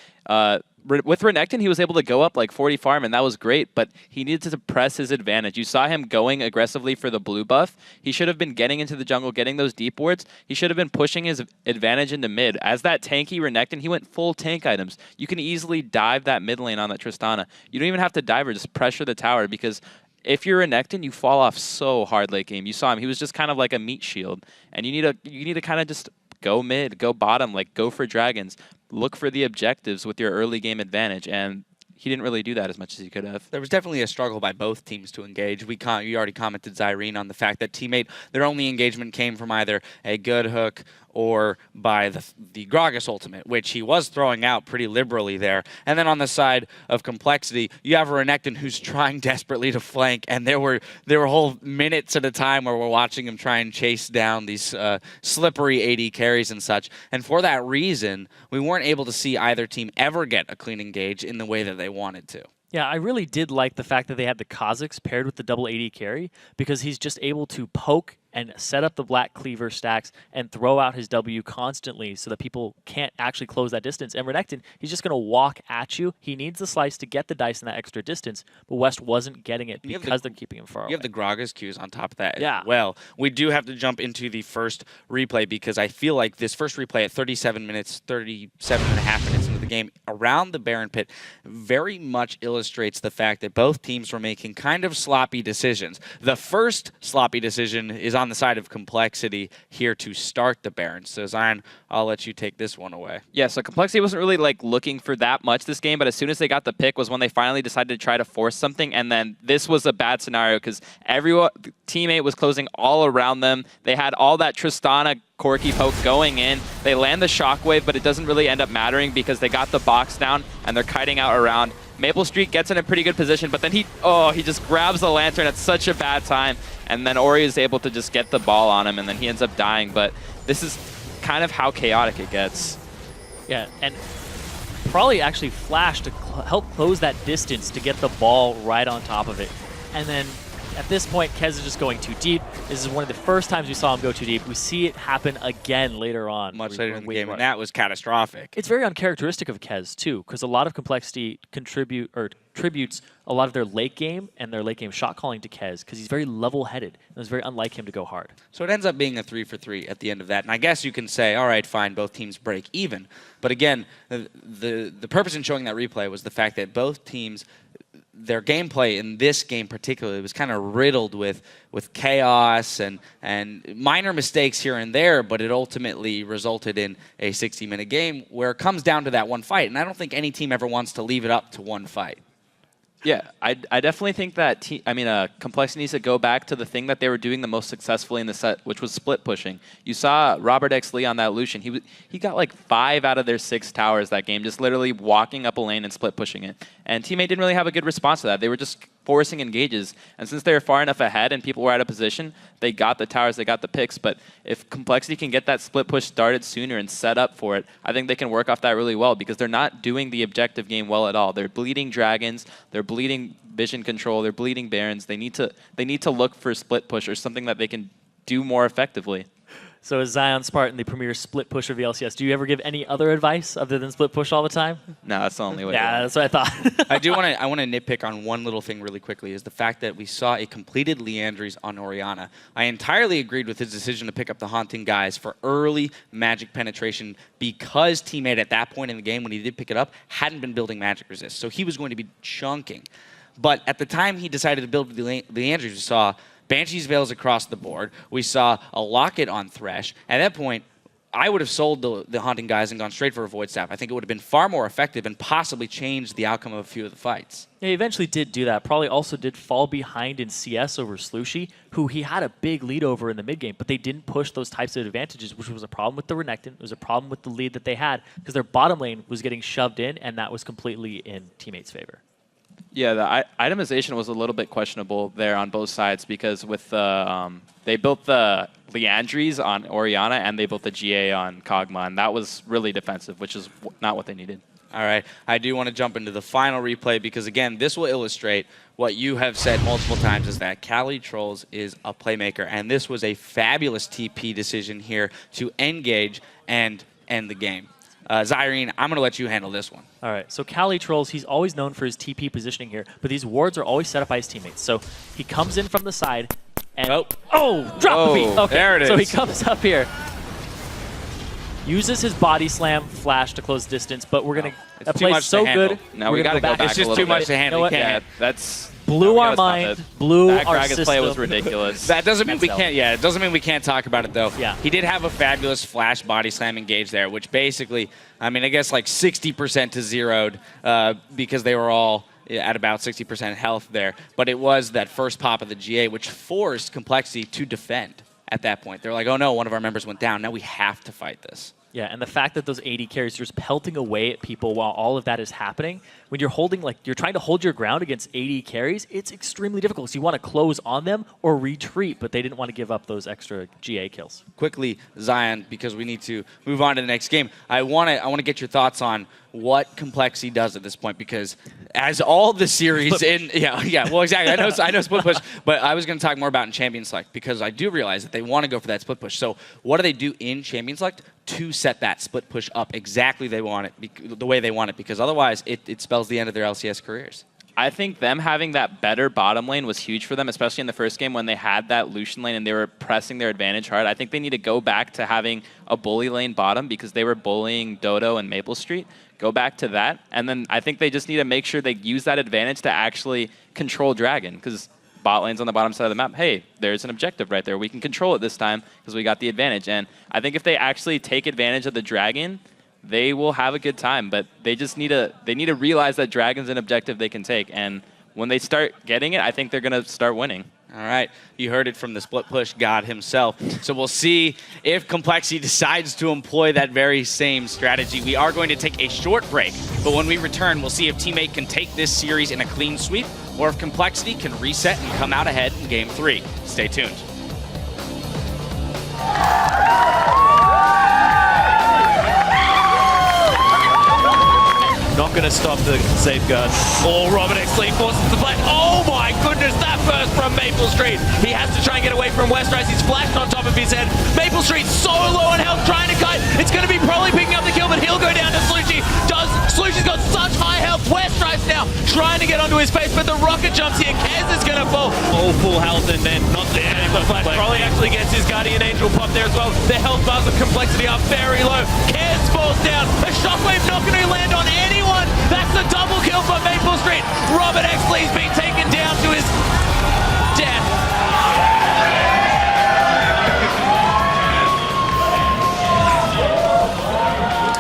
with Renekton, he was able to go up like 40 farm, and that was great, but he needed to press his advantage. You saw him going aggressively for the blue buff. He should have been getting into the jungle, getting those deep wards. He should have been pushing his advantage into mid. As that tanky Renekton, he went full tank items. You can easily dive that mid lane on that Tristana. You don't even have to dive her, just pressure the tower, because if you're Renekton, you fall off so hard late game. You saw him. He was just kind of like a meat shield, and you need to kind of just go mid, go bottom, like go for dragons. Look for the objectives with your early game advantage, and he didn't really do that as much as he could have. There was definitely a struggle by both teams to engage. You already commented, Zyrene, on the fact that teammate, their only engagement came from either a good hook or by the Gragas ultimate, which he was throwing out pretty liberally there. And then on the side of Complexity, you have a Renekton who's trying desperately to flank, and there were whole minutes at a time where we're watching him try and chase down these slippery AD carries and such. And for that reason, we weren't able to see either team ever get a clean engage in the way that they wanted to. Yeah, I really did like the fact that they had the Kha'Zix paired with the double AD carry, because he's just able to poke and set up the Black Cleaver stacks and throw out his W constantly so that people can't actually close that distance. And Renekton, he's just going to walk at you. He needs the slice to get the dice in that extra distance, but West wasn't getting it because they're keeping him far away. You have the Gragas queues on top of that as well. We do have to jump into the first replay because I feel like this first replay at 37 minutes, 37 and a half minutes into the game around the Baron pit very much illustrates the fact that both teams were making kind of sloppy decisions. The first sloppy decision is on the side of Complexity here to start the Baron. So Zion, I'll let you take this one away. Yeah, so Complexity wasn't really like looking for that much this game, but as soon as they got the pick was when they finally decided to try to force something, and then this was a bad scenario because teammate was closing all around them. They had all that Tristana Corki poke going in. They land the shockwave, but it doesn't really end up mattering because they got the box down and they're kiting out around. Maple Street gets in a pretty good position, but then he just grabs the lantern at such a bad time, and then Ori is able to just get the ball on him, and then he ends up dying. But this is kind of how chaotic it gets. Yeah, and probably actually flashed to help close that distance to get the ball right on top of it. And then at this point, Kez is just going too deep. This is one of the first times we saw him go too deep. We see it happen again later on. Much later in the game, and that was catastrophic. It's very uncharacteristic of Kez, too, because a lot of Complexity tributes a lot of their late game and their late game shot calling to Kez, because he's very level-headed, and it's very unlike him to go hard. So it ends up being a 3-for-3 at the end of that, and I guess you can say, all right, fine, both teams break even. But again, the purpose in showing that replay was the fact that both teams, their gameplay in this game particularly was kind of riddled with chaos and minor mistakes here and there, but it ultimately resulted in a 60-minute game where it comes down to that one fight. And I don't think any team ever wants to leave it up to one fight. Yeah, I definitely think that Complexity needs to go back to the thing that they were doing the most successfully in the set, which was split pushing. You saw Robert X. Lee on that Lucian. He got like 5 out of their 6 towers that game, just literally walking up a lane and split pushing it. And teammate didn't really have a good response to that. They were just forcing engages. And since they were far enough ahead and people were out of position, they got the towers, they got the picks. But if Complexity can get that split push started sooner and set up for it, I think they can work off that really well because they're not doing the objective game well at all. They're bleeding dragons, they're bleeding vision control, they're bleeding Barons. They need to look for split push or something that they can do more effectively. So is Zion Spartan the premier split pusher of the LCS? Do you ever give any other advice other than split push all the time? No, that's the only way. Yeah, that's what I thought. I want to nitpick on one little thing really quickly, is the fact that we saw a completed Leandries on Orianna. I entirely agreed with his decision to pick up the Haunting Guys for early magic penetration because teammate at that point in the game, when he did pick it up, hadn't been building magic resist. So he was going to be chunking. But at the time he decided to build the Leandries, we saw Banshee's Veils across the board. We saw a Locket on Thresh. At that point, I would have sold the Haunting Guys and gone straight for a Void Staff. I think it would have been far more effective and possibly changed the outcome of a few of the fights. Yeah, he eventually did do that. Probably also did fall behind in CS over Slushy, who he had a big lead over in the mid game, but they didn't push those types of advantages, which was a problem with the Renekton. It was a problem with the lead that they had because their bottom lane was getting shoved in, and that was completely in teammates' favor. Yeah, the itemization was a little bit questionable there on both sides because with they built the Leandries on Orianna and they built the GA on Kog'Maw, and that was really defensive, which is not what they needed. All right, I do want to jump into the final replay because, again, this will illustrate what you have said multiple times, is that Cali Trolls is a playmaker, and this was a fabulous TP decision here to engage and end the game. Zyrene, I'm going to let you handle this one. All right, so Cali Trolls, he's always known for his TP positioning here, but these wards are always set up by his teammates. So he comes in from the side and... drop the beat! Okay, there it is. So he comes up here, uses his body slam flash to close distance, but we're going to... That plays so good. No, we got to go back. It's just too much to handle. You know Yeah, that's... Blew our mind, blew that our Gragas system. play was ridiculous. That doesn't mean we can't. Yeah, it doesn't mean we can't talk about it though. Yeah. He did have a fabulous flash body slam engage there, which basically, I mean, I guess like 60% to zeroed because they were all at about 60% health there. But it was that first pop of the GA which forced Complexity to defend at that point. They're like, oh no, one of our members went down. Now we have to fight this. Yeah, and the fact that those AD carries are just pelting away at people while all of that is happening, when you're holding, like, you're trying to hold your ground against AD carries, it's extremely difficult. So you want to close on them or retreat, but they didn't want to give up those extra GA kills. Quickly, Zion, because we need to move on to the next game. I want to get your thoughts on what Complexity does at this point, because as all the series well, exactly. I know split push, but I was going to talk more about in Champion Select because I do realize that they want to go for that split push. So what do they do in Champion Select to set that split push up exactly the way they want it? Because otherwise it spells the end of their LCS careers. I think them having that better bottom lane was huge for them, especially in the first game when they had that Lucian lane and they were pressing their advantage hard. I think they need to go back to having a bully lane bottom because they were bullying Dodo and Maple Street. Go back to that, and then I think they just need to make sure they use that advantage to actually control Dragon, because bot lane's on the bottom side of the map. Hey, there's an objective right there. We can control it this time because we got the advantage. And I think if they actually take advantage of the Dragon, they will have a good time. But they just need to realize that Dragon's an objective they can take. And when they start getting it, I think they're going to start winning. All right, you heard it from the split push god himself. So we'll see if Complexity decides to employ that very same strategy. We are going to take a short break, but when we return, we'll see if Teammate can take this series in a clean sweep, or if Complexity can reset and come out ahead in Game 3. Stay tuned. Not going to stop the safeguard. Oh, Robert X-Lee forces the play. Oh my goodness, that burst from Maple Street. He has to try and get away from Westrise. He's flashed on top of his head. Maple Street so low on health, trying to kite. It's going to be probably picking up the kill, but he'll go down to Slushy. Slushy's got such high health. Westrise now trying to get onto his face, but the rocket jumps here. Kez is going to fall. Oh, full health, and then not there. The flash probably actually gets his Guardian Angel pop there as well. The health bars of Complexity are very low. Kez falls down. A shockwave not going to land on anyone. That's a double kill for Maple Street. Robert X-Lee's been taken down to his death.